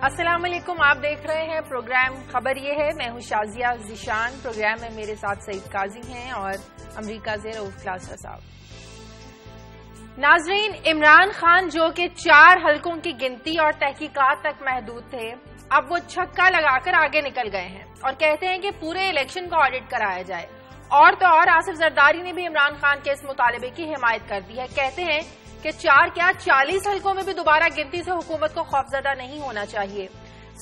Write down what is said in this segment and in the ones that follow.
السلام علیکم، آپ دیکھ رہے ہیں پروگرام خبر یہ ہے. میں ہوں شازیہ ذیشان. پروگرام میں میرے ساتھ سعید قاضی ہیں اور امریکہ سے رؤوف کلاسرا صاحب. ناظرین، عمران خان جو کہ 4 حلقوں کی گنتی اور تحقیقات تک محدود تھے، اب وہ چھکا لگا کر آگے نکل گئے ہیں اور کہتے ہیں کہ پورے الیکشن کا آڈٹ کرایا جائے. اور تو اور آصف زرداری نے بھی عمران خان کے اس مطالبے کی حمایت کر دی ہے. کہتے ہیں کہ 4 کیا 40 حلقوں میں بھی دوبارہ گنتی سے حکومت کو خوفزدہ نہیں ہونا چاہیے.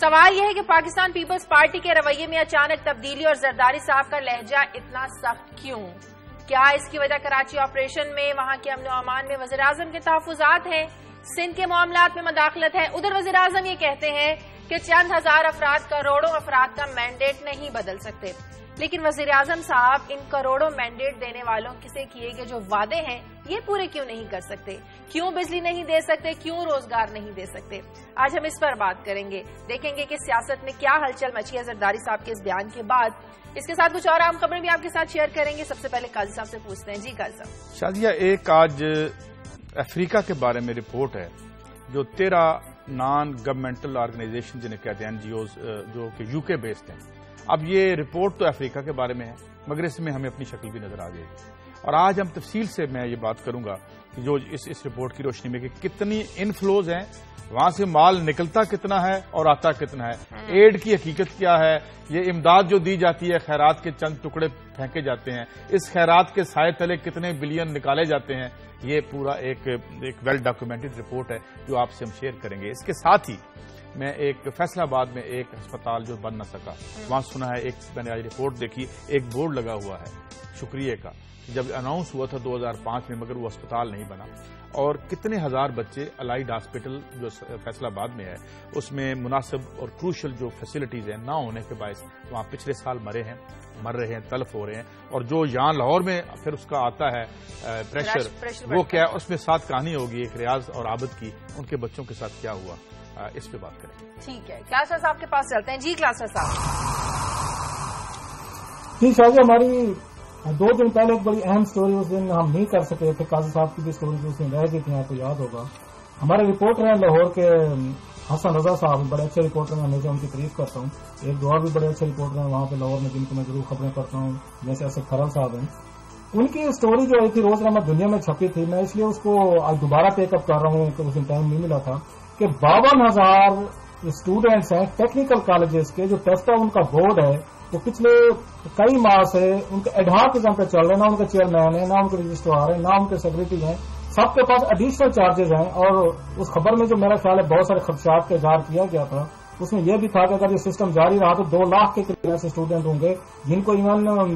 سوال یہ ہے کہ پاکستان پیپلز پارٹی کے رویے میں اچانک تبدیلی اور زرداری صاحب کا لہجہ اتنا سخت کیوں؟ کیا اس کی وجہ کراچی آپریشن میں، وہاں کے امن و امان میں وزیر اعظم کے تحفظات ہیں؟ سندھ کے معاملات میں مداخلت ہے؟ ادھر وزیر اعظم یہ کہتے ہیں کہ چند ہزار افراد کروڑوں افراد کا مینڈیٹ نہیں بدل سکتے. لیکن وزیر اعظم صاحب ان کروڑوں مینڈیٹ دینے والوں سے کیے گئے جو وعدے ہیں یہ پورے کیوں نہیں کر سکتے؟ کیوں بجلی نہیں دے سکتے؟ کیوں روزگار نہیں دے سکتے؟ آج ہم اس پر بات کریں گے. دیکھیں گے کہ سیاست میں کیا ہلچل مچی ہے زرداری صاحب کے اس بیان کے بعد. اس کے ساتھ کچھ اور اہم خبریں بھی آپ کے ساتھ شیئر کریں گے. سب سے پہلے قاضی صاحب سے پوچھتے ہیں. جی قاضی صاحب. شازیہ، ایک آج افریقہ کے بارے میں رپورٹ ہے جو 13 نان گورنمنٹل آرگنائزیشن جنہیں کہتے ہیں NGOs جو کہ UK بیسڈ ہیں. اب یہ رپورٹ تو افریقہ کے بارے میں ہے مگر اس میں ہمیں اپنی شکل بھی نظر آ گئی. اور آج ہم تفصیل سے میں یہ بات کروں گا کہ جو اس رپورٹ کی روشنی میں کہ کتنی انفلوز ہیں، وہاں سے مال نکلتا کتنا ہے اور آتا کتنا ہے، ایڈ کی حقیقت کیا ہے، یہ امداد جو دی جاتی ہے خیرات کے چند ٹکڑے پھینکے جاتے ہیں، اس خیرات کے سائے تلے کتنے بلین نکالے جاتے ہیں. یہ پورا ایک ویل ڈاکومنٹڈ رپورٹ ہے جو آپ سے ہم شیئر کریں گے. اس کے ساتھ ہی میں ایک فیصلہ آباد میں ایک ہسپتال جو بن نہ سکا، وہاں سنا ہے میں نے آج رپورٹ دیکھی، ایک بورڈ لگا ہوا ہے شکریہ کا، جب اناؤنس ہوا تھا 2005 میں مگر وہ ہسپتال نہیں بنا. اور کتنے ہزار بچے الائیڈ ہاسپٹل جو فیصلہ آباد میں ہے اس میں مناسب اور کروشل جو فیسلٹیز ہیں نہ ہونے کے باعث وہاں پچھلے سال مر رہے ہیں، تلف ہو رہے ہیں. اور جو یہاں لاہور میں پھر اس کا آتا ہے پریشر، وہ کیا اس میں ساتھ کہانی ہوگی ایک ریاض اور عابد کی، ان کے بچوں کے ساتھ کیا ہوا، اس پہ بات کریں. ٹھیک ہے، کلاسرا صاحب کے پاس چلتے ہیں. جی کلاسرا صاحب. جی شاہجہ، ہماری 2 دن پہلے ایک بڑی اہم سٹوری اس دن ہم نہیں کر سکے تھے. قاضی صاحب کی بھی سٹوری اس دن رہ گئی تھی، آپ کو یاد ہوگا. ہمارے رپورٹر ہیں لاہور کے حسن رضا صاحب، بڑے اچھے رپورٹر ہیں، ہمیشہ ان کی تعریف کرتا ہوں. ایک 2 اور بھی بڑے اچھے رپورٹر ہیں وہاں پہ لاہور میں جن کو میں ضرور خبریں کرتا ہوں، جیسے اسد فرل صاحب ہیں. ان کی سٹوری جو تھی روزنامہ دنیا میں چھپی تھی، میں اس لیے اس کو آج دوبارہ ٹیک اپ کر رہا ہوں کہ اس دن ٹائم نہیں ملا تھا، کہ 52,000 اسٹوڈینٹس ہیں ٹیکنیکل کالجز کے، جو ٹیسٹا ان کا بورڈ ہے وہ پچھلے کئی ماہ سے ان کے ایڈہاک قسم پہ چل رہے ہیں. نہ ان کے چیئرمین ہیں، نہ ان کے رجسٹرار ہیں، نہ ان کے سیکرٹری ہیں. سب کے پاس ایڈیشنل چارجز ہیں. اور اس خبر میں جو میرا خیال ہے بہت سارے خدشات کا اظہار کیا گیا تھا، اس میں یہ بھی تھا کہ اگر یہ سسٹم جاری رہا تو 2 لاکھ کے قریب ایسے اسٹوڈینٹ ہوں گے جن کو ایون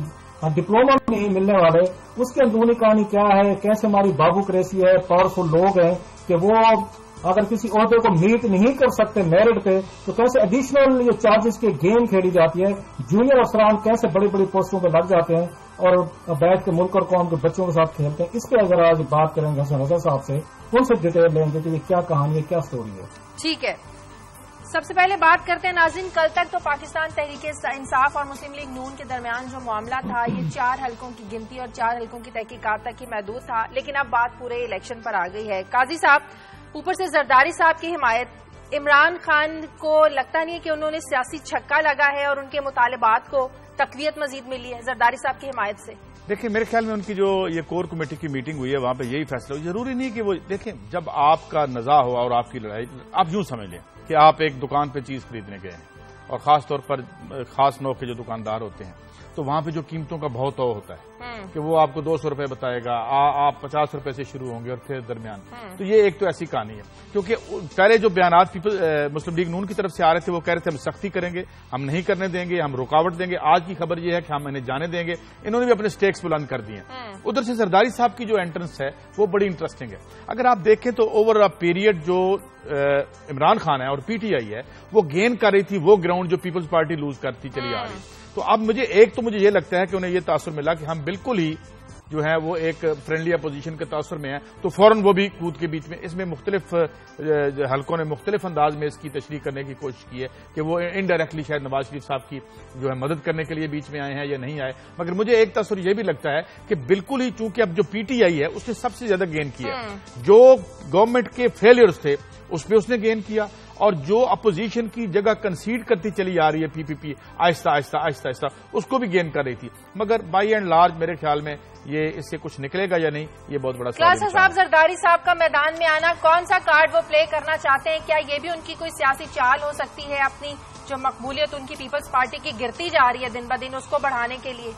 ڈپلوما نہیں ملنے والے. اس کی اندرونی کہانی کیا ہے، کیسے ہماری بابوکریسی ہے، پاورفل لوگ ہیں کہ وہ اگر کسی عہدے کو میٹ نہیں کر سکتے میرٹ پہ تو کیسے ایڈیشنل یہ چارجز کے گیم کھیلی جاتی ہے. جونیئر افسران کیسے بڑی بڑی پوسٹوں پہ لگ جاتے ہیں اور بیٹھ کے ملک اور قوم کے بچوں کے ساتھ کھیلتے ہیں. اس پہ اگر آج بات کریں گے حسن رضا صاحب سے، ان سے ڈیٹیل لیں گے کہ یہ کیا کہانی ہے، کیا سٹوری ہے. ٹھیک ہے، سب سے پہلے بات کرتے ہیں ناظرین. کل تک تو پاکستان تحریک انصاف اور مسلم لیگ نون کے درمیان جو معاملہ تھا یہ 4 حلقوں کی گنتی اور 4 حلقوں کی تحقیقات تک ہی محدود تھا، لیکن اب بات پورے الیکشن پر آ گئی ہے. قاضی صاحب، اوپر سے زرداری صاحب کی حمایت، عمران خان کو لگتا نہیں کہ انہوں نے سیاسی چھکا لگا ہے اور ان کے مطالبات کو تقویت مزید ملی ہے زرداری صاحب کی حمایت سے؟ دیکھیں، میرے خیال میں ان کی جو یہ کور کمیٹی کی میٹنگ ہوئی ہے وہاں پہ یہی فیصلہ ہو. ضروری نہیں کہ وہ دیکھیں، جب آپ کا نزاع ہوا اور آپ کی لڑائی، آپ یوں سمجھ لیں کہ آپ ایک دکان پہ چیز خریدنے گئے ہیں اور خاص طور پر خاص نوع کے جو دکاندار ہوتے ہیں تو وہاں پہ جو قیمتوں کا بہت ہوتا ہے کہ وہ آپ کو 200 روپے بتائے گا، آپ 50 روپے سے شروع ہوں گے اور پھر درمیان. تو یہ ایک تو ایسی کہانی ہے کیونکہ پہلے جو بیانات مسلم لیگ نون کی طرف سے آ رہے تھے وہ کہہ رہے تھے ہم سختی کریں گے، ہم نہیں کرنے دیں گے، ہم رکاوٹ دیں گے. آج کی خبر یہ ہے کہ ہم انہیں جانے دیں گے. انہوں نے بھی اپنے سٹیکس بلند کر دیے ہیں. ادھر سے زرداری صاحب کی جو انٹرنس ہے وہ بڑی انٹرسٹنگ ہے. اگر آپ دیکھیں تو اوور ا پیریڈ جو عمران خان ہے اور PTI ہے وہ گین کر رہی تھی وہ گراؤنڈ جو پیپلز پارٹی لوز کرتی چلی آ رہی. تو اب مجھے یہ لگتا ہے کہ انہیں یہ تاثر ملا کہ ہم بالکل ہی جو ہے وہ ایک فرینڈلی اپوزیشن کے تاثر میں ہے تو فوراً وہ بھی کود کے بیچ میں. اس میں مختلف حلقوں نے مختلف انداز میں اس کی تشریح کرنے کی کوشش کی ہے کہ وہ انڈائریکٹلی شاید نواز شریف صاحب کی جو ہے مدد کرنے کے لیے بیچ میں آئے ہیں یا نہیں آئے. مگر مجھے ایک تاثر یہ بھی لگتا ہے کہ بالکل ہی چونکہ اب جو PTI ہے اس نے سب سے زیادہ گین کیا ہے. جو گورنمنٹ کے فیلئرز تھے اس پہ اس نے گین کیا، اور جو اپوزیشن کی جگہ کنسیڈ کرتی چلی آ رہی ہے پی پی آہستہ آہستہ آہستہ آہستہ اس کو بھی گین کر رہی تھی، مگر بائی اینڈ لارج میرے خیال میں یہ اس سے کچھ نکلے گا یا نہیں، یہ بہت بڑا سوال ہے۔ صاحب، زرداری صاحب کا میدان میں آنا، کون سا کارڈ وہ پلے کرنا چاہتے ہیں؟ کیا یہ بھی ان کی کوئی سیاسی چال ہو سکتی ہے، اپنی جو مقبولیت ان کی پیپلز پارٹی کی گرتی جا رہی ہے دن بہ دن، اس کو بڑھانے کے لیے؟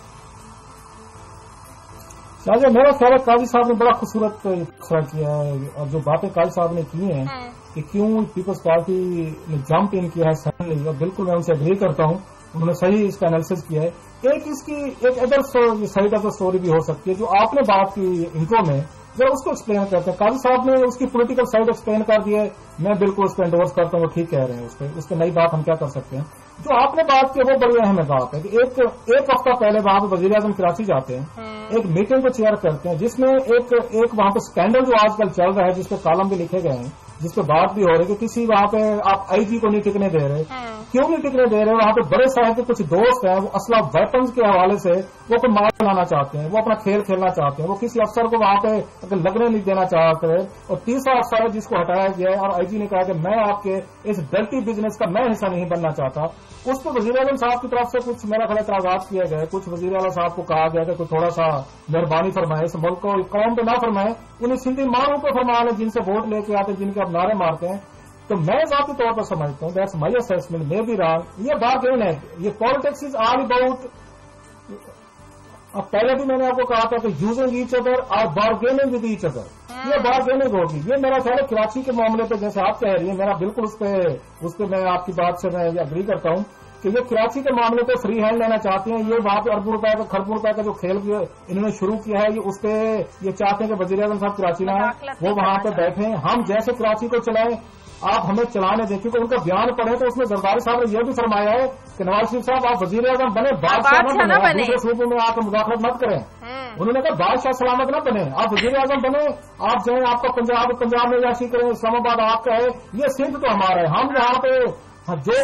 میرا خیال ہے قاضی صاحب نے بڑا خوبصورت فیصلہ کیا ہے، اور جو باتیں قاضی صاحب نے کی ہیں کہ کیوں پیپلز پارٹی نے جمپ ان کیا ہے سڈنلی، اور بالکل میں ان سے اگری کرتا ہوں، انہوں نے صحیح اس کا انالیسس کیا ہے۔ ایک اس کی ایک other side of the story بھی ہو سکتی ہے، جو آپ نے بات کی انٹرو میں، ذرا اس کو ایکسپلین کرتے ہیں۔ قاضی صاحب نے اس کی پولیٹیکل سائڈ ایکسپلین کر دی ہے، میں بالکل اس کو انڈورس کرتا ہوں، وہ ٹھیک کہہ رہے ہیں، اس پہ نئی بات ہم کیا کر سکتے ہیں۔ جو آپ نے بات کی وہ بڑی اہم بات ہے کہ ایک ہفتہ پہلے وہاں پہ وزیر اعظم کراچی جاتے ہیں، ایک میٹنگ کو چیئر کرتے ہیں جس میں ایک وہاں پہ اسکینڈل جو آج کل چل رہا ہے، جس پہ کالم بھی لکھے گئے ہیں، جس پہ بات بھی ہو رہی ہے کہ کسی وہاں پہ آپ آئی جی کو نہیں ٹکنے دے رہے، کیوں نہیں ٹکنے دے رہے؟ وہاں پہ بڑے صاحب کے کچھ دوست ہیں، وہ اسلحہ ویپنز کے حوالے سے وہ کوئی مال بنانا چاہتے ہیں، وہ اپنا کھیل کھیلنا چاہتے ہیں، وہ کسی افسر کو وہاں پہ اگر لگنے نہیں دینا چاہتے، اور تیسرا افسر ہے جس کو ہٹایا گیا ہے، اور آئی جی نے کہا کہ میں آپ کے اس ڈرٹی بزنس کا میں حصہ نہیں بننا چاہتا۔ اس پہ وزیر اعظم صاحب کی طرف سے کچھ میرا خیال اعتراضات کیے گئے، کچھ وزیر اعلیٰ صاحب کو کہا گیا کہ کوئی تھوڑا سا مہربانی فرمائے، اس ملک کو قوم پہ نہ فرمائے، انہیں سندھی مانوں پہ فرمائے جن سے ووٹ لے کے آتے، جن کے آپ نعرے مارتے ہیں۔ تو میں ذاتی طور پر سمجھتا ہوں دیٹس مائی اسیسمنٹ، میں بھی یہ بارگین ہے، یہ پالیٹکس از آل اباؤٹ، اب پہلے بھی میں نے آپ کو کہا تھا کہ یوزنگ ایچ ادر اور بارگیننگ ود ایچ ادر، یہ بارگیننگ ہوگی۔ یہ میرا خیال ہے کراچی کے معاملے پہ جیسے آپ کہہ رہی ہیں، میرا بالکل اس پہ میں آپ کی بات سے میں اگری کرتا ہوں کہ یہ کراچی کے معاملے پہ فری ہینڈ لینا چاہتے ہیں، یہ وہاں پہ اربوں روپے کا کھربوں روپے کا جو کھیل انہوں نے شروع کیا ہے، یہ اس پہ یہ چاہتے ہیں کہ وزیر اعظم صاحب کراچی نہ آئیں، وہ وہاں پہ بیٹھیں، ہم جیسے کراچی کو چلائیں، آپ ہمیں چلانے دیں، کیونکہ ان کا بیان پڑھے تو اس میں زرداری صاحب نے یہ بھی فرمایا ہے کہ نواز شریف صاحب آپ وزیر اعظم بنے، بادشاہ نہ بنے، دوسرے صوبوں میں آ کر مداخلت مت کریں۔ انہوں نے کہا بادشاہ سلامت نہ بنے، آپ وزیر اعظم بنے، آپ جائیں، آپ کا پنجاب میں عیاشی کریں، اسلام آباد آپ کا ہے، یہ سندھ تو ہمارا ہے، ہم یہاں پہ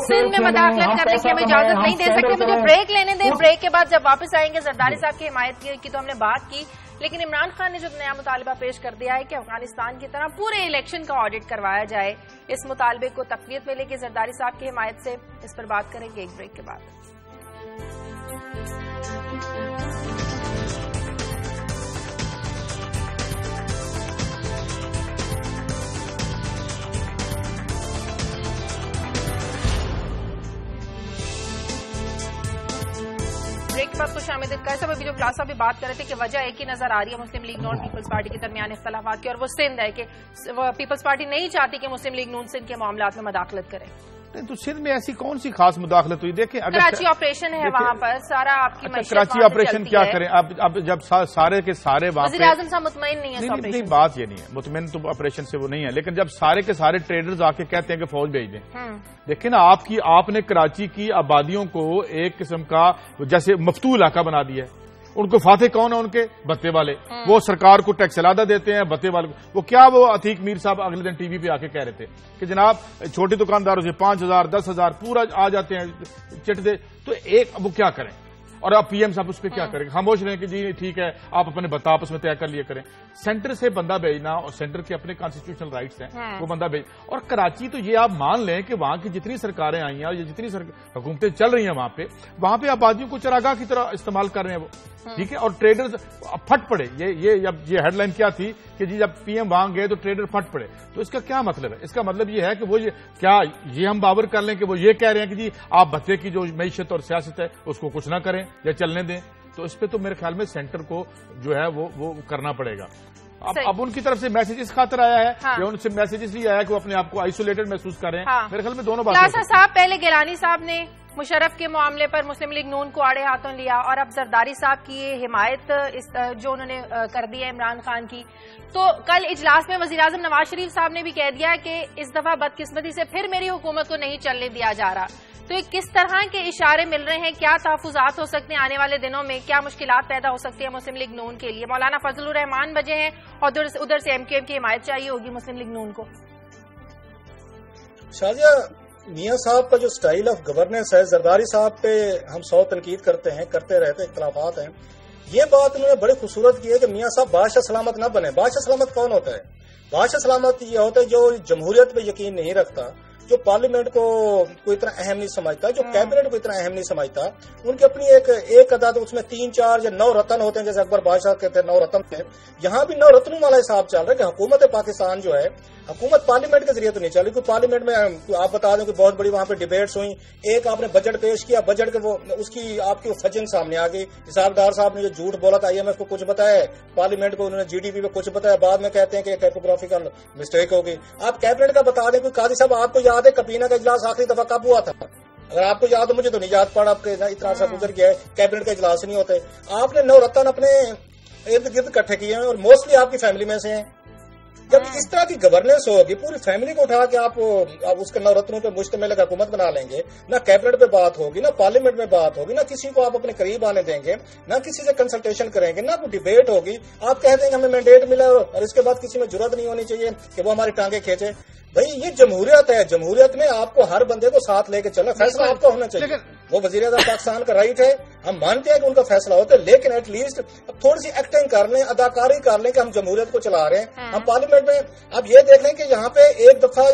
سندھ میں مداخلت کرنے کی ہم اجازت نہیں دے سکتے۔ مجھے بریک لینے دیں، بریک کے بعد جب واپس آئیں گے زرداری صاحب کی حمایت کی تو ہم نے بات کی، لیکن عمران خان نے جو نیا مطالبہ پیش کر دیا ہے کہ افغانستان کی طرح پورے الیکشن کا آڈٹ کروایا جائے، اس مطالبے کو تقویت ملے گی زرداری صاحب کی حمایت سے، اس پر بات کریں گے ایک بریک کے بعد۔ بریک کے بعد خوش آمدید کا سب ابھی جو کلاس صاحب بھی بات کر رہے تھے کہ وجہ ایک ہی نظر آ رہی ہے مسلم لیگ نون پیپلز پارٹی کے درمیان اختلافات کی، اور وہ سندھ ہے کہ پیپلز پارٹی نہیں چاہتی کہ مسلم لیگ نون سندھ کے معاملات میں مداخلت کرے۔ تو سندھ میں ایسی کون سی خاص مداخلت ہوئی؟ دیکھیں کراچی آپریشن ہے وہاں پر، سارا آپ کی کراچی آپریشن کیا کریں، اب جب سارے کے سارے وزیر اعظم صاحب مطمئن نہیں ہے، نہیں بات یہ نہیں ہے، مطمئن تو آپریشن سے وہ نہیں ہے، لیکن جب سارے کے سارے ٹریڈرز آ کے کہتے ہیں کہ فوج بھیج دیں، دیکھیں نا آپ نے کراچی کی آبادیوں کو ایک قسم کا جیسے مفتوح علاقہ بنا دیا ہے۔ ان کو فاتح کون ہے؟ ان کے بتے والے، وہ سرکار کو ٹیکس علادہ دیتے ہیں بتے والے کو۔ وہ کیا وہ عتیق میر صاحب اگلے دن ٹی وی پہ آ کے کہہ رہے تھے کہ جناب چھوٹے دکانداروں سے 5,000 10,000 پورا آ جاتے ہیں چٹ دے، تو وہ کیا کریں؟ اور اب پی ایم صاحب اس پہ کیا کریں؟ خاموش رہیں کہ جی ٹھیک ہے آپ اپنے بتا آپس میں طے کر لیے کریں۔ سینٹر سے بندہ بھیجنا، اور سینٹر کے اپنے کانسٹیٹیوشنل رائٹس ہیں، وہ بندہ بھیج، اور کراچی تو یہ آپ مان لیں کہ وہاں کی جتنی سرکاریں آئی ہیں اور یہ جتنی حکومتیں چل رہی ہیں وہاں پہ آبادیوں کو چراگاہ کی طرح استعمال کر رہے ہیں وہ، ٹھیک ہے، اور ٹریڈرز پھٹ پڑے۔ یہ ہیڈ لائن کیا تھی کہ جی جب پی ایم وہاں گئے تو ٹریڈر پھٹ پڑے، تو اس کا کیا مطلب ہے؟ اس کا مطلب یہ ہے کہ وہ کیا یہ ہم باور کر لیں کہ وہ یہ کہہ رہے ہیں کہ جی آپ بھتے کی جو معیشت اور سیاست ہے اس کو کچھ نہ کریں یا چلنے دیں، تو اس پہ تو میرے خیال میں سینٹر کو جو ہے وہ کرنا پڑے گا۔ اب ان کی طرف سے میسج اس خاطر آیا ہے یا ان سے میسج اس لیے آیا کہ وہ اپنے آپ کو آئسولیٹڈ محسوس کر رہے ہیں؟ میرے خیال میں دونوں باتیں صاحب، پہلے گیلانی صاحب نے مشرف کے معاملے پر مسلم لیگ نون کو آڑے ہاتھوں لیا، اور اب زرداری صاحب کی یہ حمایت جو انہوں نے کر دی ہے عمران خان کی، تو کل اجلاس میں وزیر اعظم نواز شریف صاحب نے بھی کہہ دیا کہ اس دفعہ بدقسمتی سے پھر میری حکومت کو نہیں چلنے دیا جا رہا۔ تو یہ کس طرح کے اشارے مل رہے ہیں؟ کیا تحفظات ہو سکتے ہیں آنے والے دنوں میں؟ کیا مشکلات پیدا ہو سکتی ہیں مسلم لیگ نون کے لیے؟ مولانا فضل الرحمان بجے ہیں اور ادھر سے ایم کیو ایم کی حمایت چاہیے ہوگی مسلم لیگ نون کو۔ شازیہ، میاں صاحب کا جو سٹائل آف گورننس ہے، زرداری صاحب پہ ہم 100 تنقید کرتے رہتے، اختلافات ہیں، یہ بات انہوں نے بڑی خوبصورت کی ہے کہ میاں صاحب بادشاہ سلامت نہ بنے۔ بادشاہ سلامت کون ہوتا ہے؟ بادشاہ سلامت یہ ہوتا ہے جو جمہوریت پہ یقین نہیں رکھتا، جو پارلیمنٹ کو کوئی اتنا اہم نہیں سمجھتا، جو کیبنٹ کو اتنا اہم نہیں سمجھتا، ان کی اپنی ایک عدد اس میں 3 4 یا 9 رتن ہوتے ہیں، جیسے اکبر بادشاہ کہتے ہیں 9 رتن تھے، یہاں بھی 9 رتنوں والا حساب چل رہا ہے کہ حکومت پاکستان جو ہے حکومت پارلیمنٹ کے ذریعے تو نہیں چل رہی. کوئی پارلیمنٹ میں آپ بتا دیں کہ بہت بڑی وہاں پہ ڈیبیٹس ہوئی، ایک آپ نے بجٹ پیش کیا، بجٹ کے وہ اس کی آپ کی فجنگ سامنے آ گئی، حسابدار صاحب نے جو جھوٹ بولا تھا IMF کو کچھ بتایا، پارلیمنٹ کو انہوں نے GDP پہ کچھ بتایا، بعد میں کہتے ہیں کہ ٹائپوگرافیکل مسٹیک ہوگی. آپ کیبنٹ کا بتا دیں. کوئی قاضی صاحب آپ کو یاد ہے کابینہ کا اجلاس آخری دفعہ کب ہوا تھا؟ اگر آپ کو یاد ہو، مجھے تو نہیں یاد پڑا، آپ کے اتنا سا گزر گیا ہے، کیبنٹ کا اجلاس نہیں ہوتے. آپ نے 9 رتن اپنے ارد گرد اکٹھے کیے ہیں اور موسٹلی آپ کی فیملی میں سے ہیں. جب اس طرح کی گورننس ہوگی، پوری فیملی کو اٹھا کے آپ اس کے 9 رتنوں پہ مشتمل حکومت بنا لیں گے، نہ کیبنٹ پہ بات ہوگی، نہ پارلیمنٹ میں بات ہوگی، نہ کسی کو آپ اپنے قریب آنے دیں گے، نہ کسی سے کنسلٹیشن کریں گے، نہ کوئی ڈیبیٹ ہوگی. آپ کہہ دیں گے ہمیں مینڈیٹ ملا اور اس کے بعد کسی میں جرات نہیں ہونی چاہیے کہ وہ ہماری ٹانگیں کھینچے. بھائی یہ جمہوریت ہے، جمہوریت میں آپ کو ہر بندے کو ساتھ لے کے چلنا، فیصلہ آپ کا ہونا چاہیے. وہ وزیر اعظم پاکستان کا رائٹ ہے، ہم مانتے ہیں کہ ان کا فیصلہ ہوتا ہے، لیکن ایٹ لیسٹ اب تھوڑی سی ایکٹنگ کر لیں، اداکاری کر لیں کہ ہم جمہوریت کو چلا رہے ہیں. ہم پارلیمنٹ میں اب یہ دیکھ لیں کہ یہاں پہ ایک دفعہ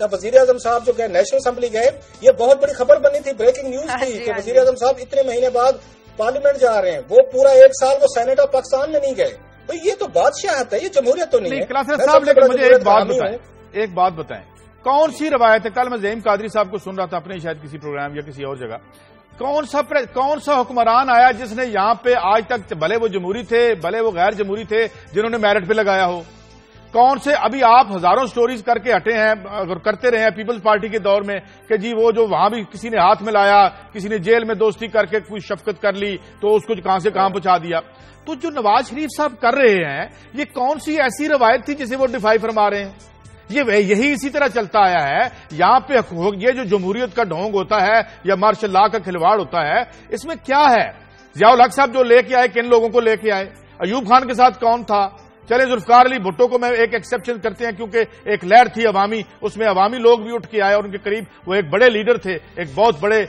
جب وزیر اعظم صاحب جو گئے نیشنل اسمبلی گئے، یہ بہت بڑی خبر بنی تھی، بریکنگ نیوز تھی کہ وزیر اعظم صاحب اتنے مہینے بعد پارلیمنٹ جا رہے ہیں. وہ پورا 1 سال وہ سینیٹ آف پاکستان میں نہیں گئے. بھائی یہ تو بادشاہت ہے، یہ جمہوریت تو نہیں ہے. صاحب لیکن مجھے ایک بات بتائیں، کون سی روایت ہے؟ کل میں زعیم قادری صاحب کو سن رہا تھا اپنے شاید کسی پروگرام یا کسی اور جگہ، کون سا حکمران آیا جس نے یہاں پہ آج تک، بھلے وہ جمہوری تھے بھلے وہ غیر جمہوری تھے، جنہوں نے میرٹ پہ لگایا ہو؟ کون سے؟ ابھی آپ ہزاروں سٹوریز کر کے ہٹے ہیں، اگر کرتے رہے ہیں پیپلز پارٹی کے دور میں کہ جی وہ جو وہاں بھی کسی نے ہاتھ ملایا، کسی نے جیل میں دوستی کر کے کوئی شفقت کر لی تو اس کو کہاں سے کہاں پہنچا دیا. تو جو نواز شریف صاحب کر رہے ہیں یہ کون سی ایسی روایت تھی جسے وہ ڈیفائی فرما رہے ہیں؟ یہی اسی طرح چلتا آیا ہے. یہاں پہ یہ جو جمہوریت کا ڈھونگ ہوتا ہے یا مارشل لا کا کھلواڑ ہوتا ہے، اس میں کیا ہے؟ ضیاء الحق صاحب جو لے کے آئے، کن لوگوں کو لے کے آئے؟ ایوب خان کے ساتھ کون تھا؟ چلے ذوالفقار علی بھٹو کو میں ایک ایکسیپشن کرتے ہیں کیونکہ ایک لہر تھی عوامی، اس میں عوامی لوگ بھی اٹھ کے آئے اور ان کے قریب وہ ایک بڑے لیڈر تھے، ایک بہت بڑے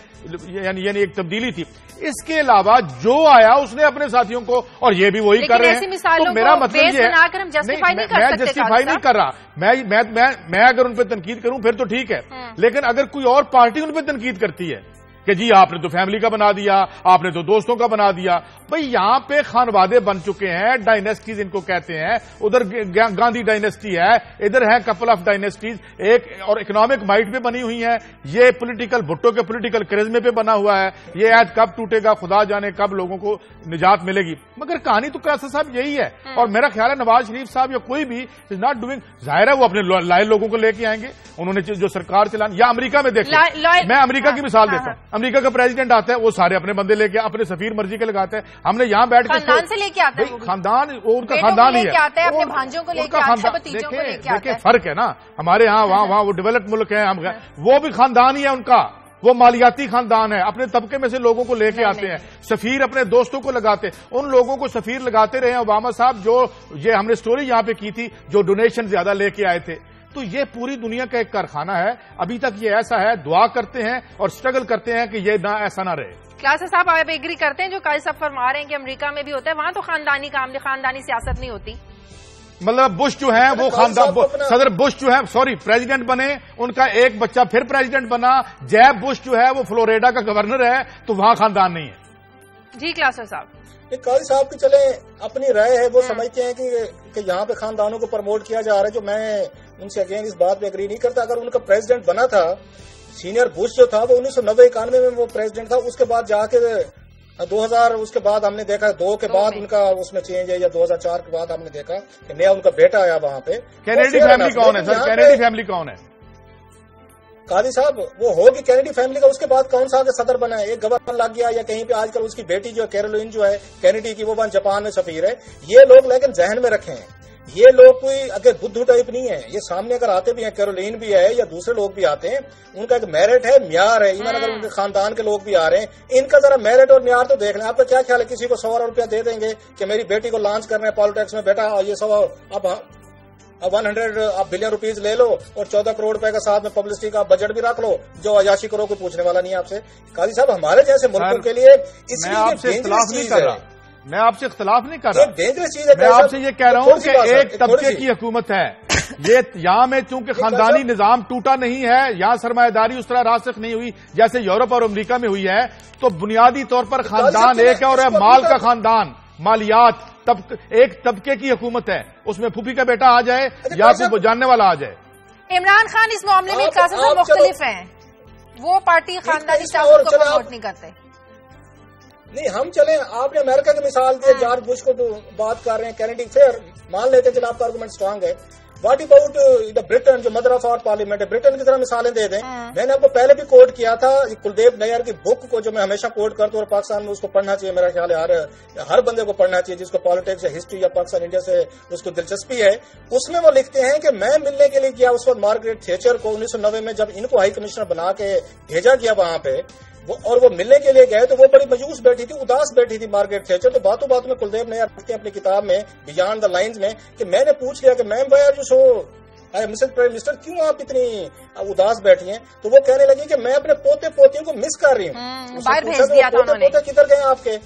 یعنی ایک تبدیلی تھی. اس کے علاوہ جو آیا اس نے اپنے ساتھیوں کو، اور یہ بھی وہی کر رہے ہیں. تو میرا مطلب یہ ہے میں جسٹیفائی نہیں کر رہا، میں اگر ان پہ تنقید کروں پھر تو ٹھیک ہے، لیکن اگر کوئی اور پارٹی ان پہ تنقید کرتی ہے کہ جی آپ نے تو فیملی کا بنا دیا، آپ نے تو دوستوں کا بنا دیا. بھئی یہاں پہ خانوادے بن چکے ہیں، ڈائنیسٹیز ان کو کہتے ہیں. ادھر گاندھی ڈائنیسٹی ہے، ادھر ہے کپل آف ڈائنیسٹیز، ایک اور اکنامک مائٹ پہ بنی ہوئی ہیں. یہ پولیٹیکل بھٹو کے پولیٹیکل کرزمے پہ بنا ہوا ہے. یہ عہد کب ٹوٹے گا خدا جانے، کب لوگوں کو نجات ملے گی. مگر کہانی تو قاصد صاحب یہی ہے. اور میرا خیال ہے نواز شریف صاحب یا کوئی بھی از ناٹ ڈوئنگ، ظاہر ہے وہ اپنے لائل لوگوں کو لے کے آئیں گے. انہوں نے جو سرکار چلانی، یا امریکہ میں دیکھیں، میں امریکہ کی مثال دیتا ہوں. امریکہ کا پریزیڈنٹ آتا ہے، وہ سارے اپنے بندے لے کے اپنے سفیر مرضی کے لگاتے ہیں. ہم نے یہاں بیٹھ کے خاندان سے لے کے آتے ہیں، خاندان ان کا خاندان ہی ہے، اپنے بھانجوں کو لے کے آتے ہیں، بھتیجوں کو لے کے آتے ہیں. فرق ہے نا، ہمارے ہاں وہاں وہ ڈیولپڈ ملک ہیں، وہ بھی خاندان ہی ہے ان کا، وہ مالیاتی خاندان ہے. اپنے طبقے میں سے لوگوں کو لے کے آتے ہیں. سفیر اپنے دوستوں کو لگاتے، ان لوگوں کو سفیر لگاتے رہے ہیں. اوباما صاحب جو یہ ہم نے سٹوری یہاں پہ کی تھی، جو ڈونیشن زیادہ لے کے آئے تھے. تو یہ پوری دنیا کا ایک کارخانہ ہے. ابھی تک یہ ایسا ہے، دعا کرتے ہیں اور سٹرگل کرتے ہیں کہ یہ نہ ایسا نہ رہے. کلاس صاحب آپ ایگری کرتے ہیں جو قاضی صاحب فرما رہے ہیں کہ امریکہ میں بھی ہوتا ہے، وہاں تو خاندانی کام، خاندانی سیاست نہیں ہوتی؟ مطلب بش جو ہیں وہ خاندان، صدر بش جو ہے پریزیڈنٹ بنے، ان کا ایک بچہ پھر پریزیڈنٹ بنا. جیب بش جو ہے وہ فلوریڈا کا گورنر ہے، تو وہاں خاندان نہیں ہے. جی کلاسر صاحب، قاضی صاحب کی چلے اپنی رائے ہے، وہ سمجھتے ہیں کہ یہاں پہ خاندانوں کو پروموٹ کیا جا رہا ہے، جو میں ان سے اگین اس بات پہ اگری نہیں کرتا. اگر ان کا پریزیڈنٹ بنا تھا، سینئر بش جو تھا وہ 1990-91 میں وہ پریزیڈنٹ تھا. اس کے بعد جا کے 2000 اس کے بعد ہم نے دیکھا 2 کے بعد ان کا اس میں چینج ہے، یا 2004 کے بعد ہم نے دیکھا کہ نیا ان کا بیٹا آیا وہاں پہ. کینیڈی فیملی کون ہے سر؟ کینیڈی فیملی کون ہے؟ قاضی صاحب وہ ہوگی کینیڈی فیملی کا. اس کے بعد کون سا صدر بنا ہے؟ ایک گورنر لگ گیا یا کہیں پہ. آج کل اس کی بیٹی جو کیرولین جو ہے کینیڈی کی، وہ جاپان میں سفیر ہے. یہ لوگ لیکن ذہن میں رکھیں، یہ لوگ کوئی اگر بدھو ٹائپ نہیں ہے. یہ سامنے اگر آتے بھی ہیں، کیرولین بھی ہے یا دوسرے لوگ بھی آتے ہیں، ان کا ایک میرٹ ہے، معیار ہے. ایون اگر ان کے خاندان کے لوگ بھی آ رہے ہیں، ان کا ذرا میرٹ اور معیار تو دیکھ لیں. آپ کا کیا خیال ہے کسی کو 100 روپیہ دے دیں گے کہ میری بیٹی کو لانچ کرنا ہے پالیٹکس میں، بیٹا یہ 100 اب 100 آپ بلین روپیز لے لو اور 14 کروڑ روپے کا ساتھ میں پبلسٹی کا بجٹ بھی رکھ لو، جو عیاشی کرو کوئی پوچھنے والا نہیں آپ سے. قاضی صاحب ہمارے جیسے ملکوں کے لیے اس لیے ڈینجرس چیز ہے. میں آپ سے اختلاف نہیں کر رہا، ڈینجرس چیز ہے. میں آپ سے یہ کہہ رہا ہوں کہ ایک طبقے کی حکومت ہے، یہ یہاں میں چونکہ خاندانی نظام ٹوٹا نہیں ہے، یہاں سرمایہ داری اس طرح راسخ نہیں ہوئی جیسے یورپ اور امریکہ میں ہوئی ہے، تو بنیادی طور پر خاندان ایک ہے اور مال کا خاندان، مالیات ایک طبقے کی حکومت ہے، اس میں پھوپھی کا بیٹا آ جائے یا کوئی جاننے والا آ جائے۔ عمران خان اس معاملے میں خاصا مختلف ہیں، وہ پارٹی خاندانی تعاون کو پروموٹ نہیں کرتے۔ نہیں ہم چلیں، آپ نے امریکہ کی مثال دی، جارج بش کو بات کر رہے ہیں، کینیڈی فیئر مان لیتے ہیں، چلو آپ کا آرگومنٹ اسٹرانگ ہے۔ واٹ اباؤٹ دا برٹن جو مدر آف آر پارلیمنٹ ہے، برٹن کی طرح مثالیں دے دیں۔ میں نے آپ کو پہلے بھی کوٹ کیا تھا کلدیپ نیر کی بک کو، جو میں ہمیشہ کوٹ کرتا ہوں اور پاکستان میں اس کو پڑھنا چاہیے، میرا خیال ہے ہر بندے کو پڑھنا چاہیے جس کو پالیٹکس یا ہسٹری یا پاکستان انڈیا سے اس کو دلچسپی ہے۔ اس میں وہ لکھتے ہیں کہ میں ملنے کے لیے گیا اس وقت مارگریٹ تھیچر کو 1990 میں، جب ان کو ہائی کمشنر بنا کے بھیجا گیا وہاں پہ، اور وہ ملنے کے لیے گئے تو وہ بڑی مایوس بیٹھی تھی، اداس بیٹھی تھی مارگریٹ تھیچر۔ تو باتوں باتوں میں کلدیپ نیر لکھتے ہیں اپنی کتاب میں بیانڈ دا لائنز میں کہ میں نے پوچھ لیا کہ ma'am why are you so Mrs prime minister, کیوں آپ اتنی اداس بیٹھی ہیں؟ تو وہ کہنے لگی کہ میں اپنے پوتے پوتیوں کو مس کر رہی ہوں۔ پوتے پوتے کدھر گئے آپ کے؟